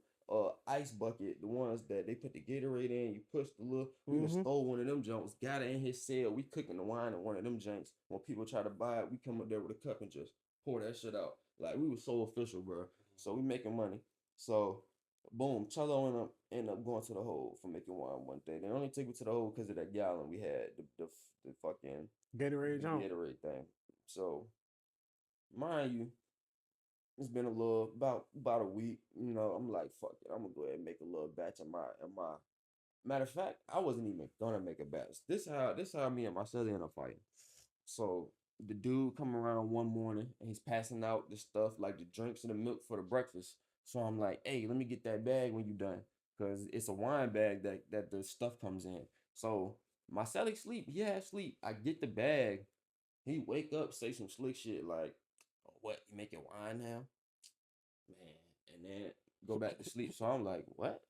ice bucket, the ones that they put the Gatorade in. You push the little. We done Mm-hmm. stole one of them junks. Got it in his cell. We cooking the wine in one of them junks. When people try to buy it, we come up there with a cup and just pour that shit out. Like we was so official, bro. So we making money. So boom, Cello end up going to the hole for making wine one day. They only took me to the hole because of that gallon we had, the fucking Gatorade jump. Gatorade thing. So mind you, it's been a little about a week. I'm like, fuck it. I'm gonna go ahead and make a little batch of my. Matter of fact, I wasn't even gonna make a batch. This how me and my sister end up fighting. So the dude come around one morning and he's passing out the stuff like the drinks and the milk for the breakfast. So I'm like, hey, let me get that bag when you done, cause it's a wine bag that the stuff comes in. So my Sally sleep, yeah, sleep. I get the bag. He wake up, say some slick shit like, oh, what, you making wine now, man? And then go back to sleep. So I'm like, what?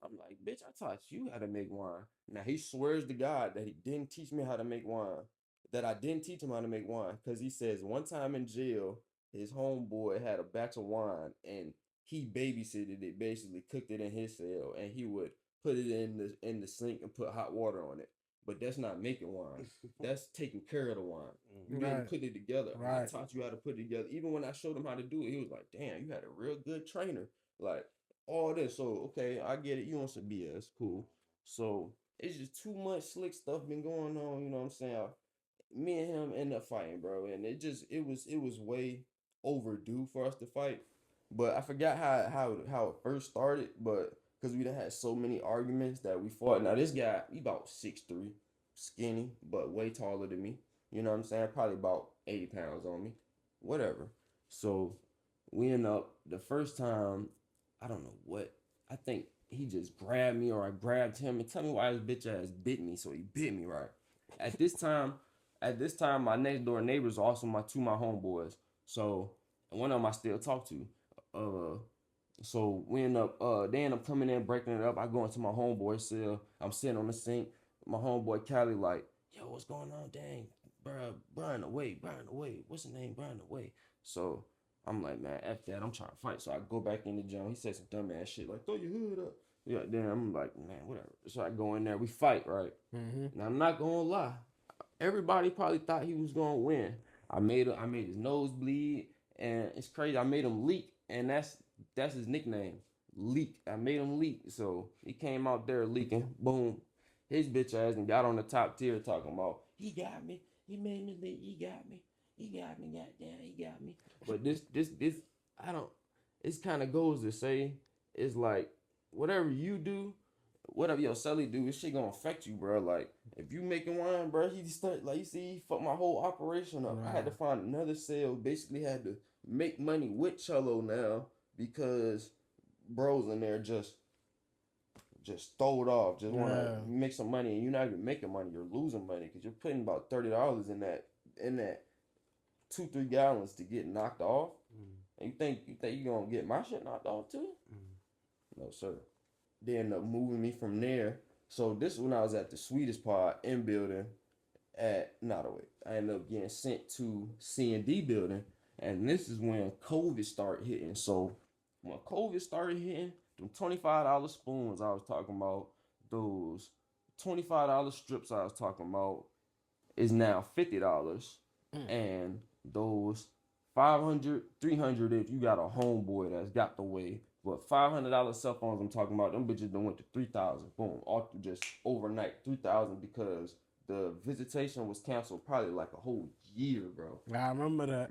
I'm like, bitch, I taught you how to make wine. Now he swears to God that he didn't teach me how to make wine. That I didn't teach him how to make wine. Cause he says one time in jail, his homeboy had a batch of wine and he babysitted it, basically cooked it in his cell, and he would put it in the sink and put hot water on it. But that's not making wine. That's taking care of the wine. You didn't Right. put it together. I Right. taught you how to put it together. Even when I showed him how to do it, he was like, damn, you had a real good trainer. Like, all this. So okay, I get it. You want some BS, cool. So it's just too much slick stuff been going on. You know what I'm saying? Me and him end up fighting, bro, and it was way overdue for us to fight. But I forgot how it first started, but because we done had so many arguments that we fought. Now this guy, he about 6'3", skinny, but way taller than me. You know what I'm saying? Probably about 80 pounds on me. Whatever. So we end up the first time, I don't know what. I think he just grabbed me or I grabbed him, and tell me why his bitch ass bit me. So he bit me right. At this time, my next door neighbors are also my homeboys. So one of them I still talk to. So we end up they end up coming in, breaking it up. I go into my homeboy cell. I'm sitting on the sink. My homeboy Cali like, yo, what's going on? Dang, bro, Brian away. What's his name? Brian away. So I'm like, man, F that. I'm trying to fight. So I go back in the gym. He said some dumb ass shit like, throw your hood up. Yeah, then I'm like, man, whatever. So I go in there. We fight, right? Mm-hmm. Now I'm not gonna lie. Everybody probably thought he was gonna win. I made his nose bleed, and it's crazy. I made him leak, and that's his nickname, Leak. I made him leak, so he came out there leaking. Boom, his bitch ass and got on the top tier talking about he got me, he made me leak, he got me, goddamn, he got me. But this, I don't. It kind of goes to say it's like whatever you do, whatever your Celly do, this shit gonna affect you, bro. Like, if you making wine, bro, he start like you see, he fucked my whole operation up. I had to find another sale. Basically, had to make money with Cello now because bros in there just throw it off, just wanna make some money, and you're not even making money. You're losing money because you're putting about $30 in that 2-3 gallons to get knocked off. And you think you gonna get my shit knocked off too? No, sir. They ended up moving me from there. So this is when I was at the Swedish Pod in building at I ended up getting sent to C&D building, and this is when COVID started hitting. So when COVID started hitting, them $25 spoons I was talking about, those $25 strips I was talking about, is now $50, and those 500, 300 if you got a homeboy that's got the way. But $500 cell phones I'm talking about, them bitches done went to 3,000. Boom, all through just overnight 3,000 because the visitation was canceled probably like a whole year, bro. I remember that.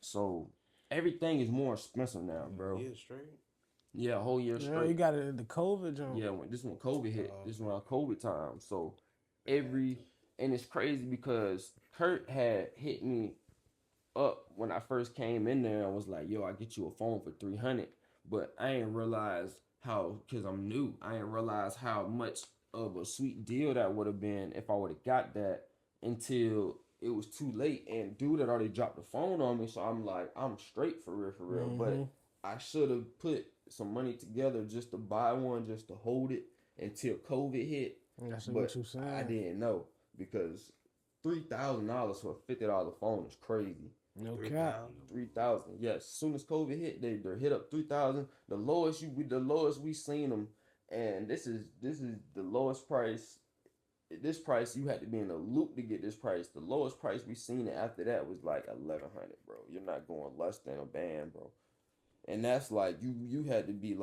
So everything is more expensive now, bro. Yeah, straight. Yeah, a whole year straight. Yeah, you got it the COVID jump. Yeah, when COVID hit, this was around COVID time. So and it's crazy because Kurt had hit me up when I first came in there and was like, yo, I get you a phone for 300. But I ain't realize how, because I'm new, I ain't realize how much of a sweet deal that would have been if I would have got that until it was too late. And dude had already dropped the phone on me, so I'm like, I'm straight for real. But I should have put some money together just to buy one, just to hold it until COVID hit. That's but what you saying. I didn't know because $3,000 for a $50 phone is crazy. No cap. 3,000. Yes. As soon as COVID hit, they hit up 3,000. The lowest we seen them, and this is the lowest price. This price you had to be in a loop to get this price. The lowest price we seen it after that was like 1,100, bro. You're not going less than a band, bro. And that's like you had to be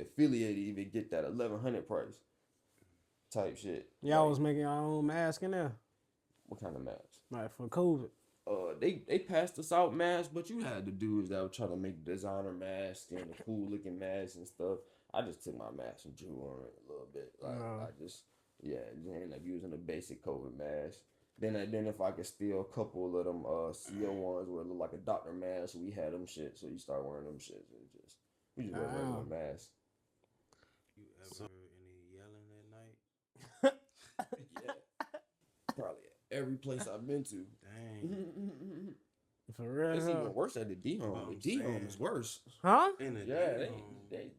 affiliated to even get that 1,100 price type shit. Y'all was making our own mask in there. What kind of mask? Like for COVID. They passed us out masks, but you had the dudes that were trying to make designer masks and the cool looking masks and stuff. I just took my mask and drew on it a little bit. I just ended up using a basic COVID mask. Then if I could steal a couple of them CO ones where it looked like a doctor mask, we had them shit. So you start wearing them shit. We just wear regular masks. You ever heard any yelling at night? Yeah, probably at every place I've been to. Dang. For real. It's even worse at the D home. The D home is worse. Huh? In the They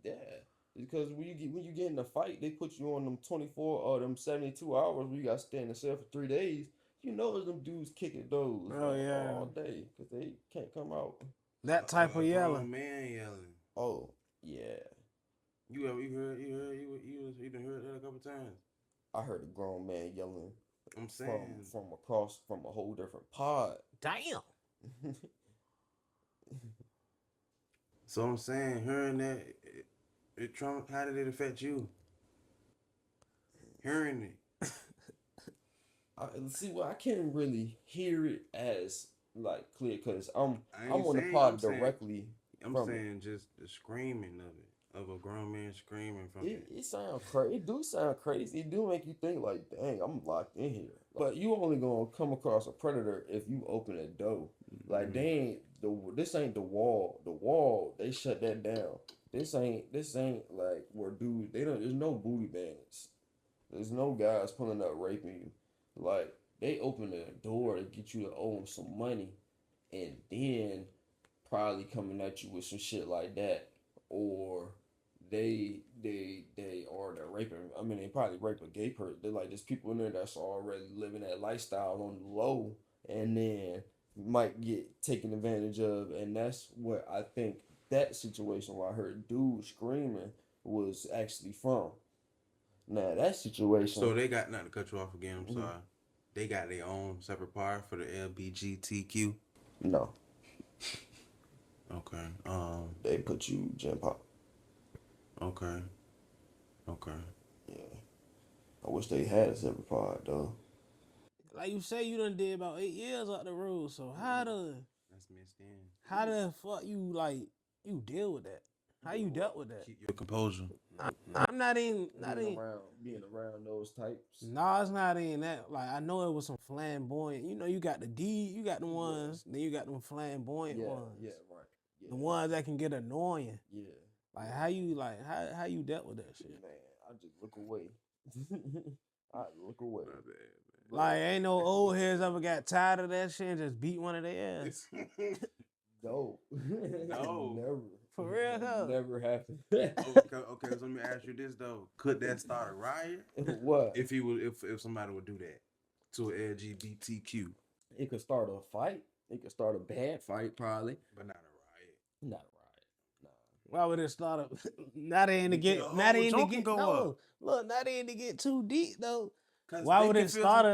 because when you get in a fight, they put you on them 24 or them 72 hours where you got to stay in the cell for 3 days. You know them dudes kicking those all day because they can't come out. That type of yelling. Man yelling. Oh yeah. You done heard that a couple times. I heard a grown man yelling. I'm saying from a whole different pod. Damn. So I'm saying, hearing that, how did it affect you? Hearing it. I can't really hear it as like clear because I'm I I'm ain't on the saying. pod directly I'm from it. saying just the screaming of a grown man screaming from it. It sounds crazy. It do sound crazy. It do make you think like, dang, I'm locked in here. But you only gonna come across a predator if you open a door. Like they ain't this ain't the wall. The wall they shut that down. This ain't like where dudes they don't. There's no booty bandits. There's no guys pulling up raping you. Like they open the door to get you to owe them some money, and then probably coming at you with some shit like that, or they or they're raping. I mean, they probably rape a gay person. They're like there's people in there that's already living that lifestyle on the low, and then might get taken advantage of, and that's what I think that situation where I heard dude screaming was actually from. Now that situation, So they got not to cut you off again. I'm sorry. They got their own separate part for the LBGTQ. no, Okay. they put you Gen Pop. Okay. Okay. Yeah, I wish they had a separate pod though. Like you say, you done did about 8 years out the road. So That's missed in. how the fuck you deal with that? How you dealt with that? Keep your composure. I'm not even Being around those types. No, it's not even that. Like I know it was some flamboyant. You know, you got the D, you got the ones, then you got them flamboyant ones. Yeah, right. Yeah. The ones that can get annoying. Yeah. Like how you dealt with that shit? Man, I just look away. I look away. My bad, man. Like ain't no old heads ever got tired of that shit and just beat one of their ass. No. No. Never. For real though. Never happened. Okay, so let me ask you this though. Could that start a riot? What? If somebody would do that to an LGBTQ. It could start a fight. It could start a bad fight, probably. But not a riot. Not a riot. Nah. Why would it start up? Not in to get too deep though. Why would it start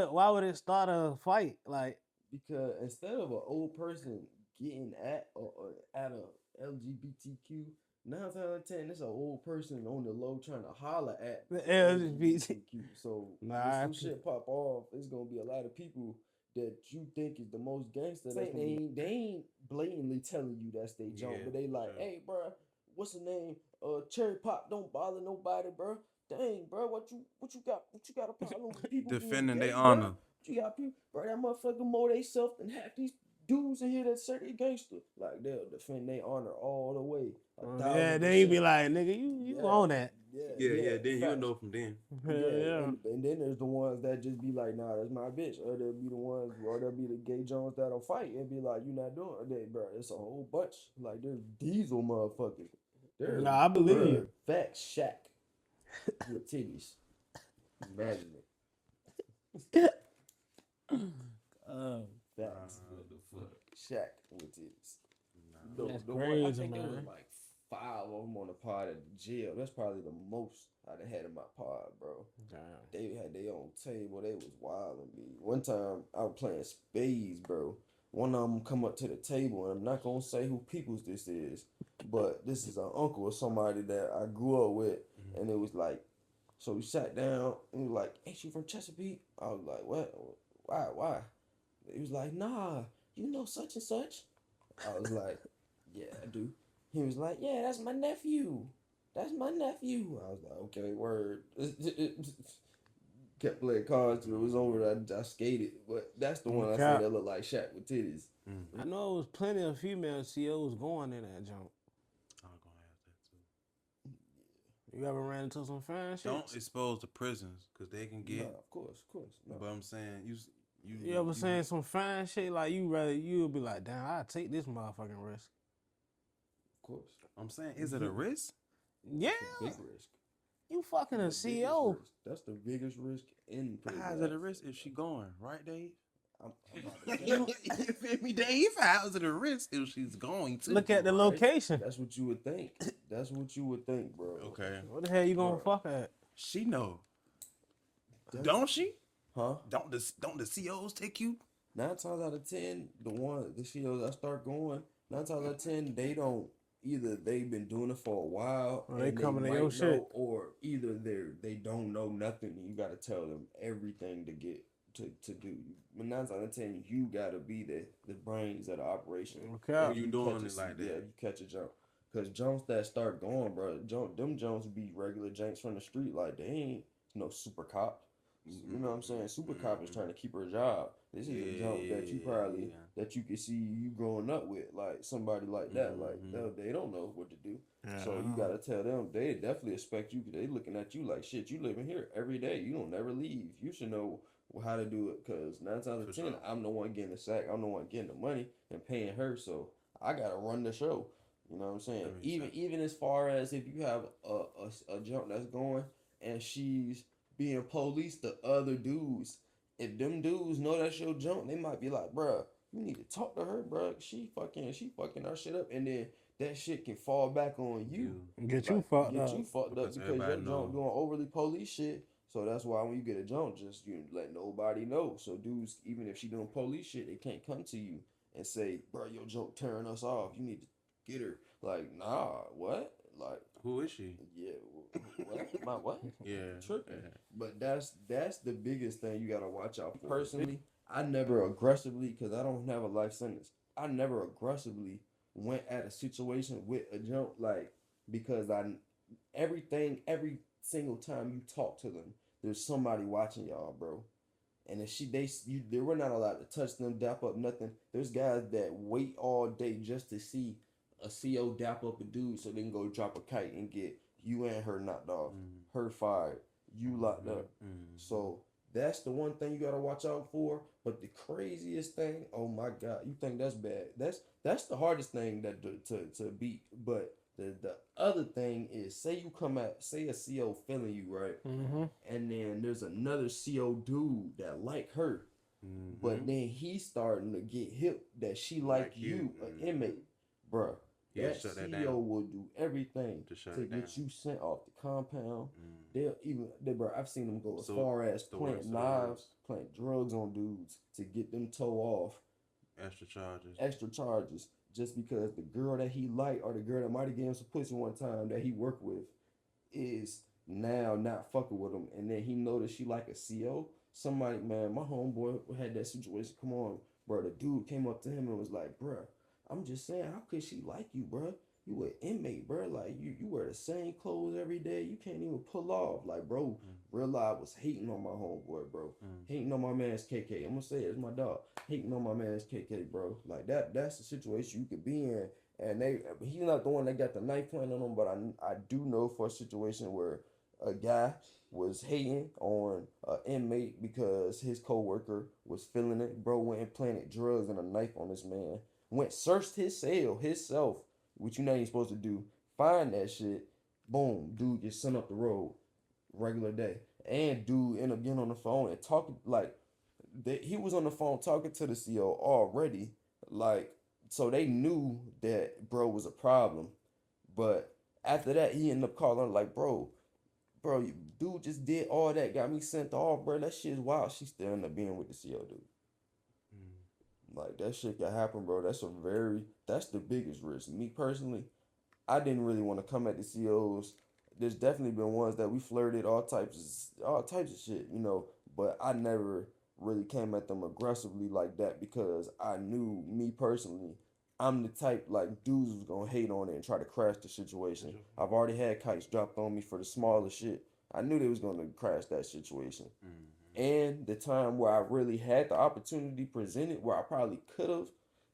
a fight? Like because instead of an old person getting at a LGBTQ, 9 times out of 10, it's an old person on the low trying to holler at the LGBTQ. So Nah, when some shit pop off, it's gonna be a lot of people that you think is the most gangster. They ain't blatantly telling you that's they jump, but they like, hey, bro, what's the name? Cherry Pop don't bother nobody, bro. Dang, bro, what you got a problem with people defending their their honor? Bro? You got people, bro. That motherfucker more they self than half these dudes in here that say they gangster. Like they'll defend their honor all the way. Yeah, then you be like, nigga, you own that. Yeah. Then you'll know from then. Yeah. And then there's the ones that just be like, nah, that's my bitch. Or there'll be the ones, or there'll be the gay Jones that'll fight and be like, you not doing it, bro. It's a whole bunch. Like there's diesel motherfuckers. Nah, I believe you. Fat Shack with titties. Imagine it. Facts. Shack with titties. That's I crazy, think there was man. like 5 of them on the pod at the jail. That's probably the most I'd have had in my pod, bro. Damn. They had their own table. They was wilding me. One time I was playing spades, bro. One of them come up to the table, and I'm not gonna say who people's this is, but this is an uncle or somebody that I grew up with, and it was like, so we sat down and he was like, "Ain't you from Chesapeake?" I was like, "What? Why?" He was like, "Nah, you know such and such." I was like, "Yeah, I do." He was like, "Yeah, that's my nephew. That's my nephew." I was like, "Okay, word." Kept playing cards till it was over. I skated, but that's the one I said that looked like Shaq with titties. I know it was plenty of female COs going in that jump. I'm gonna ask that too. You ever ran into some fine shit? Don't expose the prisons because they can get. No, of course. No. But I'm saying You ever saying some fine shit like you'll be like, damn, I'll take this motherfucking risk. Of course. I'm saying, is it a risk? Yeah. Big risk. You fucking a CO. That's the biggest risk in prison. How is it a risk if she going, right, Dave? I'm You feel me, Dave? How is it a risk if she's going to? Look at the location. That's what you would think. That's what you would think, bro. Okay. What the hell you gonna fuck at? She know. Don't she? Huh? Don't the COs take you? 9 times out of 10, the CEOs I start going, 9 times out of 10, they don't. Either they've been doing it for a while, or they coming to your shit, or either they don't know nothing. And you got to tell them everything to do. But 9 out of 10, you gotta be the brains of the operation. Okay. When you doing it like that. Yeah, you catch a jump. Cause Jones that start going, bro. Them Jones be regular janks from the street. Like they ain't no super cop. You know what I'm saying? Super cop is trying to keep her job. This is a jump that you probably that you can see you growing up with, like somebody like that. Like they don't know what to do. So you gotta tell them they definitely expect you. They looking at you like shit. You living here every day. You don't never leave. You should know how to do it. Cause 9 times out of 10, sure. I'm the one getting the sack. I'm the one getting the money and paying her. So I gotta run the show. You know what I'm saying? Even as far as if you have a jump that's going and she's being policed to other dudes, if them dudes know that's your jump, they might be like, bruh, you need to talk to her, bruh. She fucking our shit up, and then that shit can fall back on you. Get you fucked up. Get you fucked up because your jump doing overly police shit. So that's why when you get a jump, just you let nobody know. So dudes, even if she doing police shit, they can't come to you and say, bro, your jump tearing us off. You need to get her. Like, nah, what? Like, who is she? Yeah, what? My what? Yeah, tripping. Yeah. But that's the biggest thing you gotta watch out for. Personally, I never aggressively, because I don't have a life sentence. I never aggressively went at a situation with a jump, like, because every single time you talk to them, there's somebody watching y'all, bro. And if they were not allowed to touch them, dap up nothing. There's guys that wait all day just to see a CO dap up a dude so they can go drop a kite and get you and her knocked off, her fired, you locked up. So that's the one thing you gotta watch out for. But the craziest thing, oh my God, you think that's bad? That's the hardest thing that to beat. But the other thing is, say you come at, say a CO feeling you, right? And then there's another CO dude that like her, but then he's starting to get hip that she like you, an inmate, bruh. That CEO will do everything to get you sent off the compound. Bro, I've seen them go as far as planting knives, planting drugs on dudes to get them toe off. Extra charges. Just because the girl that he liked or the girl that might have given him some pussy one time that he worked with is now not fucking with him. And then he noticed she like a CO. Somebody, man, my homeboy had that situation. Come on, bro. The dude came up to him and was like, bro, I'm just saying, how could she like you, bro? You an inmate, bro. Like, you wear the same clothes every day. You can't even pull off. Like, bro, real life was hating on my homeboy, bro. Hating on my man's KK. I'm gonna say it, it's my dog. Hating on my man's KK, bro. Like, that's the situation you could be in. And he's not the one that got the knife pointed on him, but I do know for a situation where a guy was hating on an inmate because his coworker was feeling it. Bro went and planted drugs and a knife on this man. Went searched his cell himself, which you know you ain't supposed to do. Find that shit. Boom. Dude gets sent up the road. Regular day. And dude ended up getting on the phone and talking like he was on the phone talking to the CO already. Like, so they knew that bro was a problem. But after that, he ended up calling like, bro, dude just did all that, got me sent off, bro. That shit is wild. She still ended up being with the CO dude. Like, that shit can happen, bro. That's the biggest risk. Me personally, I didn't really want to come at the COs. There's definitely been ones that we flirted, all types of shit, you know, but I never really came at them aggressively like that because I knew, me personally, I'm the type, like, dudes was gonna hate on it and try to crash the situation. I've already had kites dropped on me for the smallest shit. I knew they was gonna crash that situation. And the time where I really had the opportunity presented, where I probably could have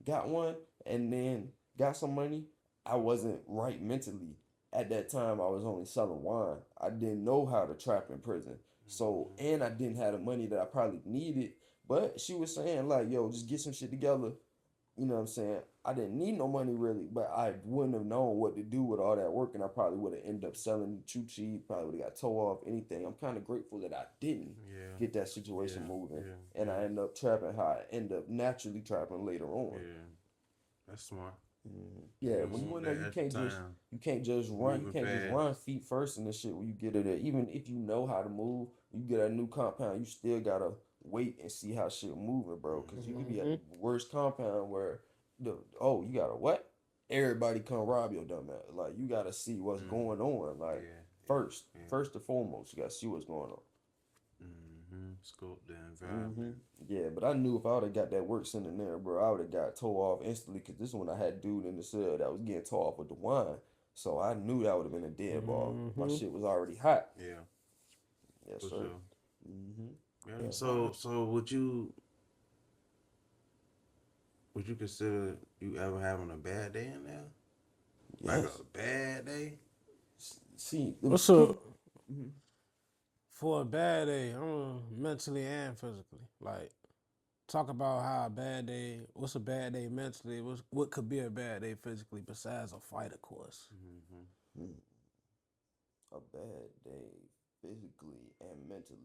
got one and then got some money, I wasn't right mentally. At that time, I was only selling wine. I didn't know how to trap in prison. So, and I didn't have the money that I probably needed. But she was saying, like, yo, just get some shit together. You know what I'm saying? I didn't need no money really, but I wouldn't have known what to do with all that work, and I probably would have ended up selling too cheap, probably would have got toe off, anything. I'm kind of grateful that I didn't get that situation moving, and I end up trapping how I end up naturally trapping later on. Yeah, that's smart. Yeah, when you in there, you can't just run. You can't just run feet first and this shit when you get it there. Even if you know how to move, you get a new compound, you still gotta wait and see how shit moving, bro. Cause you could be at the worst compound where you gotta what? Everybody come rob your dumb ass. Like, you gotta see what's going on. Like, first and foremost, you gotta see what's going on. Scope the environment. Yeah, but I knew if I would have got that work sent in there, bro, I would have got towed off instantly. Cause this one I had dude in the cell that was getting towed off with the wine, so I knew that would have been a dead ball. My shit was already hot. Yeah, Yes, for sir. sure. Yeah. Yeah. So would you consider you ever having a bad day in there? Like Yes. a bad day? See, What's up? For a bad day, I'm mentally and physically. Like, talk about how a bad day. What's a bad day mentally? What could be a bad day physically besides a fight, of course. a bad day physically and mentally.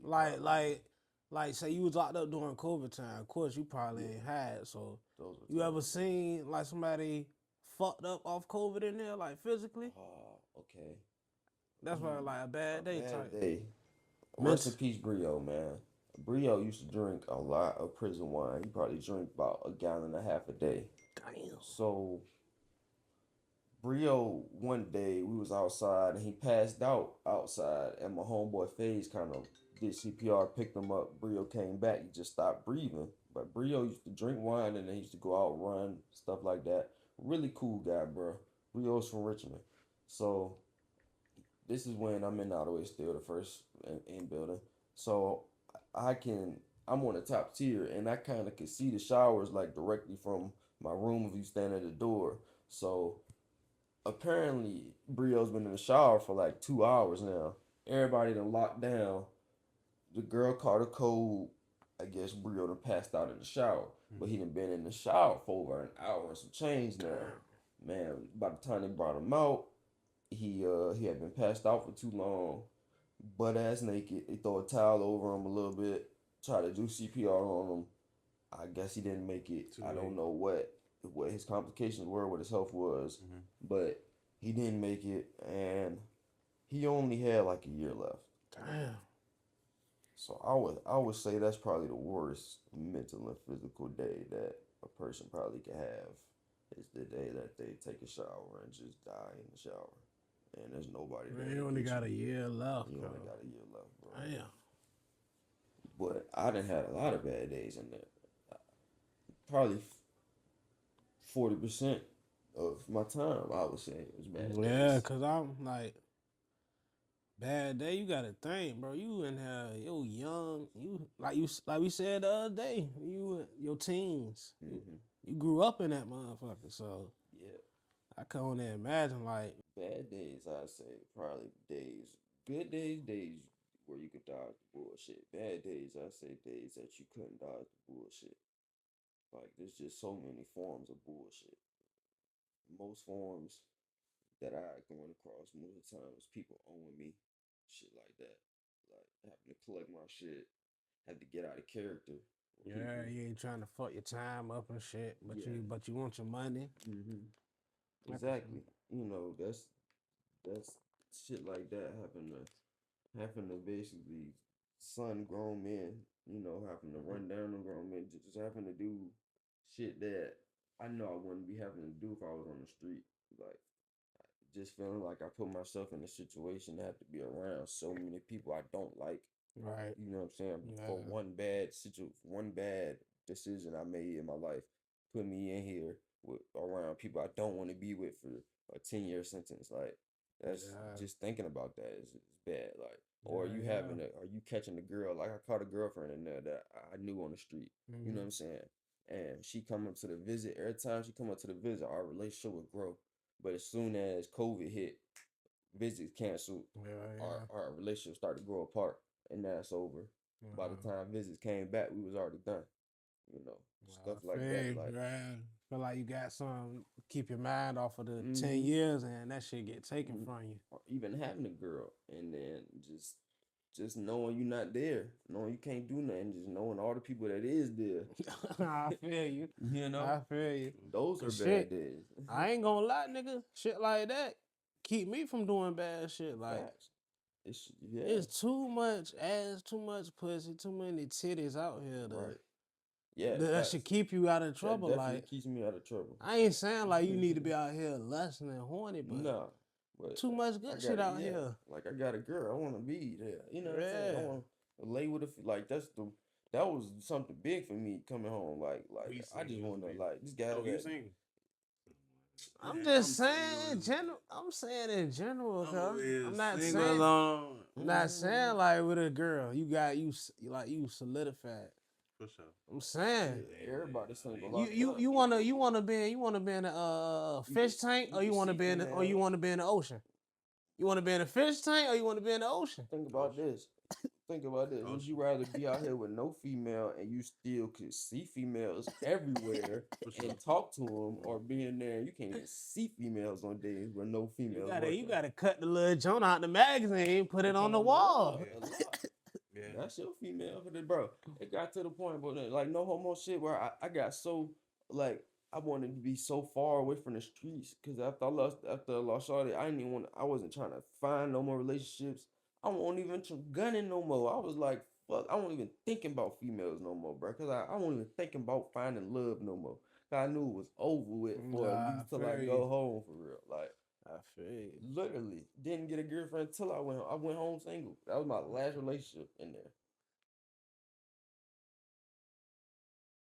Like, say you was locked up during COVID time. Of course, you probably ain't had. So, you ever seen like somebody fucked up off COVID in there, like physically? Oh, okay. That's why like a bad day Bad type. day. Rest in peace, Brio, man. Brio used to drink a lot of prison wine. He probably drink about 1.5 gallons a day. Damn. So Brio, one day we was outside and he passed out outside, and my homeboy FaZe kind of did CPR, picked him up. Brio came back, he just stopped breathing. But Brio used to drink wine and then he used to go out, run, stuff like that. Really cool guy, bro. Brio's from Richmond. So this is when I'm in Ottawa still, the first in building. So I'm on the top tier and I kind of could see the showers like directly from my room if you stand at the door. So apparently Brio's been in the shower for like 2 hours now. Everybody done locked down. The girl caught a cold. I guess Brio done passed out in the shower. But he done been in the shower for over an hour and some change now. Man, by the time they brought him out, he had been passed out for too long. Butt ass naked. They throw a towel over him a little bit. Try to do CPR on him. I guess he didn't make it. I don't know what his complications were, what his health was, but he didn't make it, and he only had like a year left. Damn. So I would say that's probably the worst mental and physical day that a person probably could have is the day that they take a shower and just die in the shower, and there's nobody there. You only got a year left. You only got a year left, bro. Damn. But I done had a lot of bad days in there. Probably 40% of my time, I would say, it was bad days. Yeah, cause I'm like, bad day. You gotta think, bro. You in here, you young. You like we said the other day. You your teens. You grew up in that motherfucker. So Yeah. I can only imagine like Bad days, I'd say, probably days. Good days, days where you could dodge the bullshit. Bad days, I'd say days that you couldn't dodge the bullshit. Like, there's just so many forms of bullshit. Most forms that I going across most of the time is people owing me shit like that. Like, having to collect my shit, have to get out of character. yeah, you ain't trying to fuck your time up and shit, but you want your money. Exactly. You know, that's shit like that having to basically son grown men, you know, having to run down on grown men, just having to do shit that I know I wouldn't be having to do if I was on the street. Like, just feeling like I put myself in a situation to have to be around so many people I don't like. Right. You know what I'm saying? Yeah. For one bad decision I made in my life, put me in here with around people I don't want to be with for a 10-year sentence. Like, that's just thinking about that is bad. Like, or are you catching a girl? Like, I caught a girlfriend in there that I knew on the street. You know what I'm saying? And she come up to the visit. Every time she come up to the visit, our relationship would grow. But as soon as COVID hit, visits canceled. Our relationship started to grow apart, and that's over. By the time visits came back, we was already done. You know, stuff like that. Like, feel like you got some keep your mind off of the 10 years and that shit get taken from you. Or even having a girl and then just knowing you're not there, knowing you can't do nothing, just knowing all the people that is there. I feel you. You know, I feel you. Those are bad days. I ain't gonna lie, nigga. Shit like that keep me from doing bad shit. Like, it's too much ass, too much pussy, too many titties out here. Right. Yeah, that should keep you out of trouble. That definitely like, keeps me out of trouble. I ain't saying like you need to be out here lusting and horny, but no. But too much good shit out here. Like, I got a girl, I want to be there. You know what I'm saying? lay with like that was something big for me coming home. Like We I just single, want to we- like this guy Oh, you that single? I'm Man, just single saying as general. I'm saying in general, I'm over cuz. here I'm not single saying. alone. I'm not saying like with a girl. You solidified. For sure. I'm saying. everybody single You locked you up. you wanna be in a You fish can tank, you or can you wanna see be in or you females. wanna be in the ocean? You wanna be in a fish tank, or you wanna be in the ocean? Think about Ocean. this. Think about this. Would you Ocean. rather be out here with no female and you still could see females everywhere For sure. and talk to them, or being there and you can't even see females on days where no You females gotta you working? gotta cut the little joint out the magazine, put it on the wall. A lot. Yeah. That's your female for the bro. It got to the point, but like no homo shit where I got so like I wanted to be so far away from the streets because after I lost Shawty, I wasn't trying to find no more relationships. I wasn't even gunning no more. I was like, fuck, I wasn't even thinking about females no more, bro. Cause I wasn't even thinking about finding love no more. 'Cause I knew it was over with for at Nah, least till I I feel go you. home for real. Like I feel you. literally didn't get a girlfriend till I went home single. That was my last relationship in there.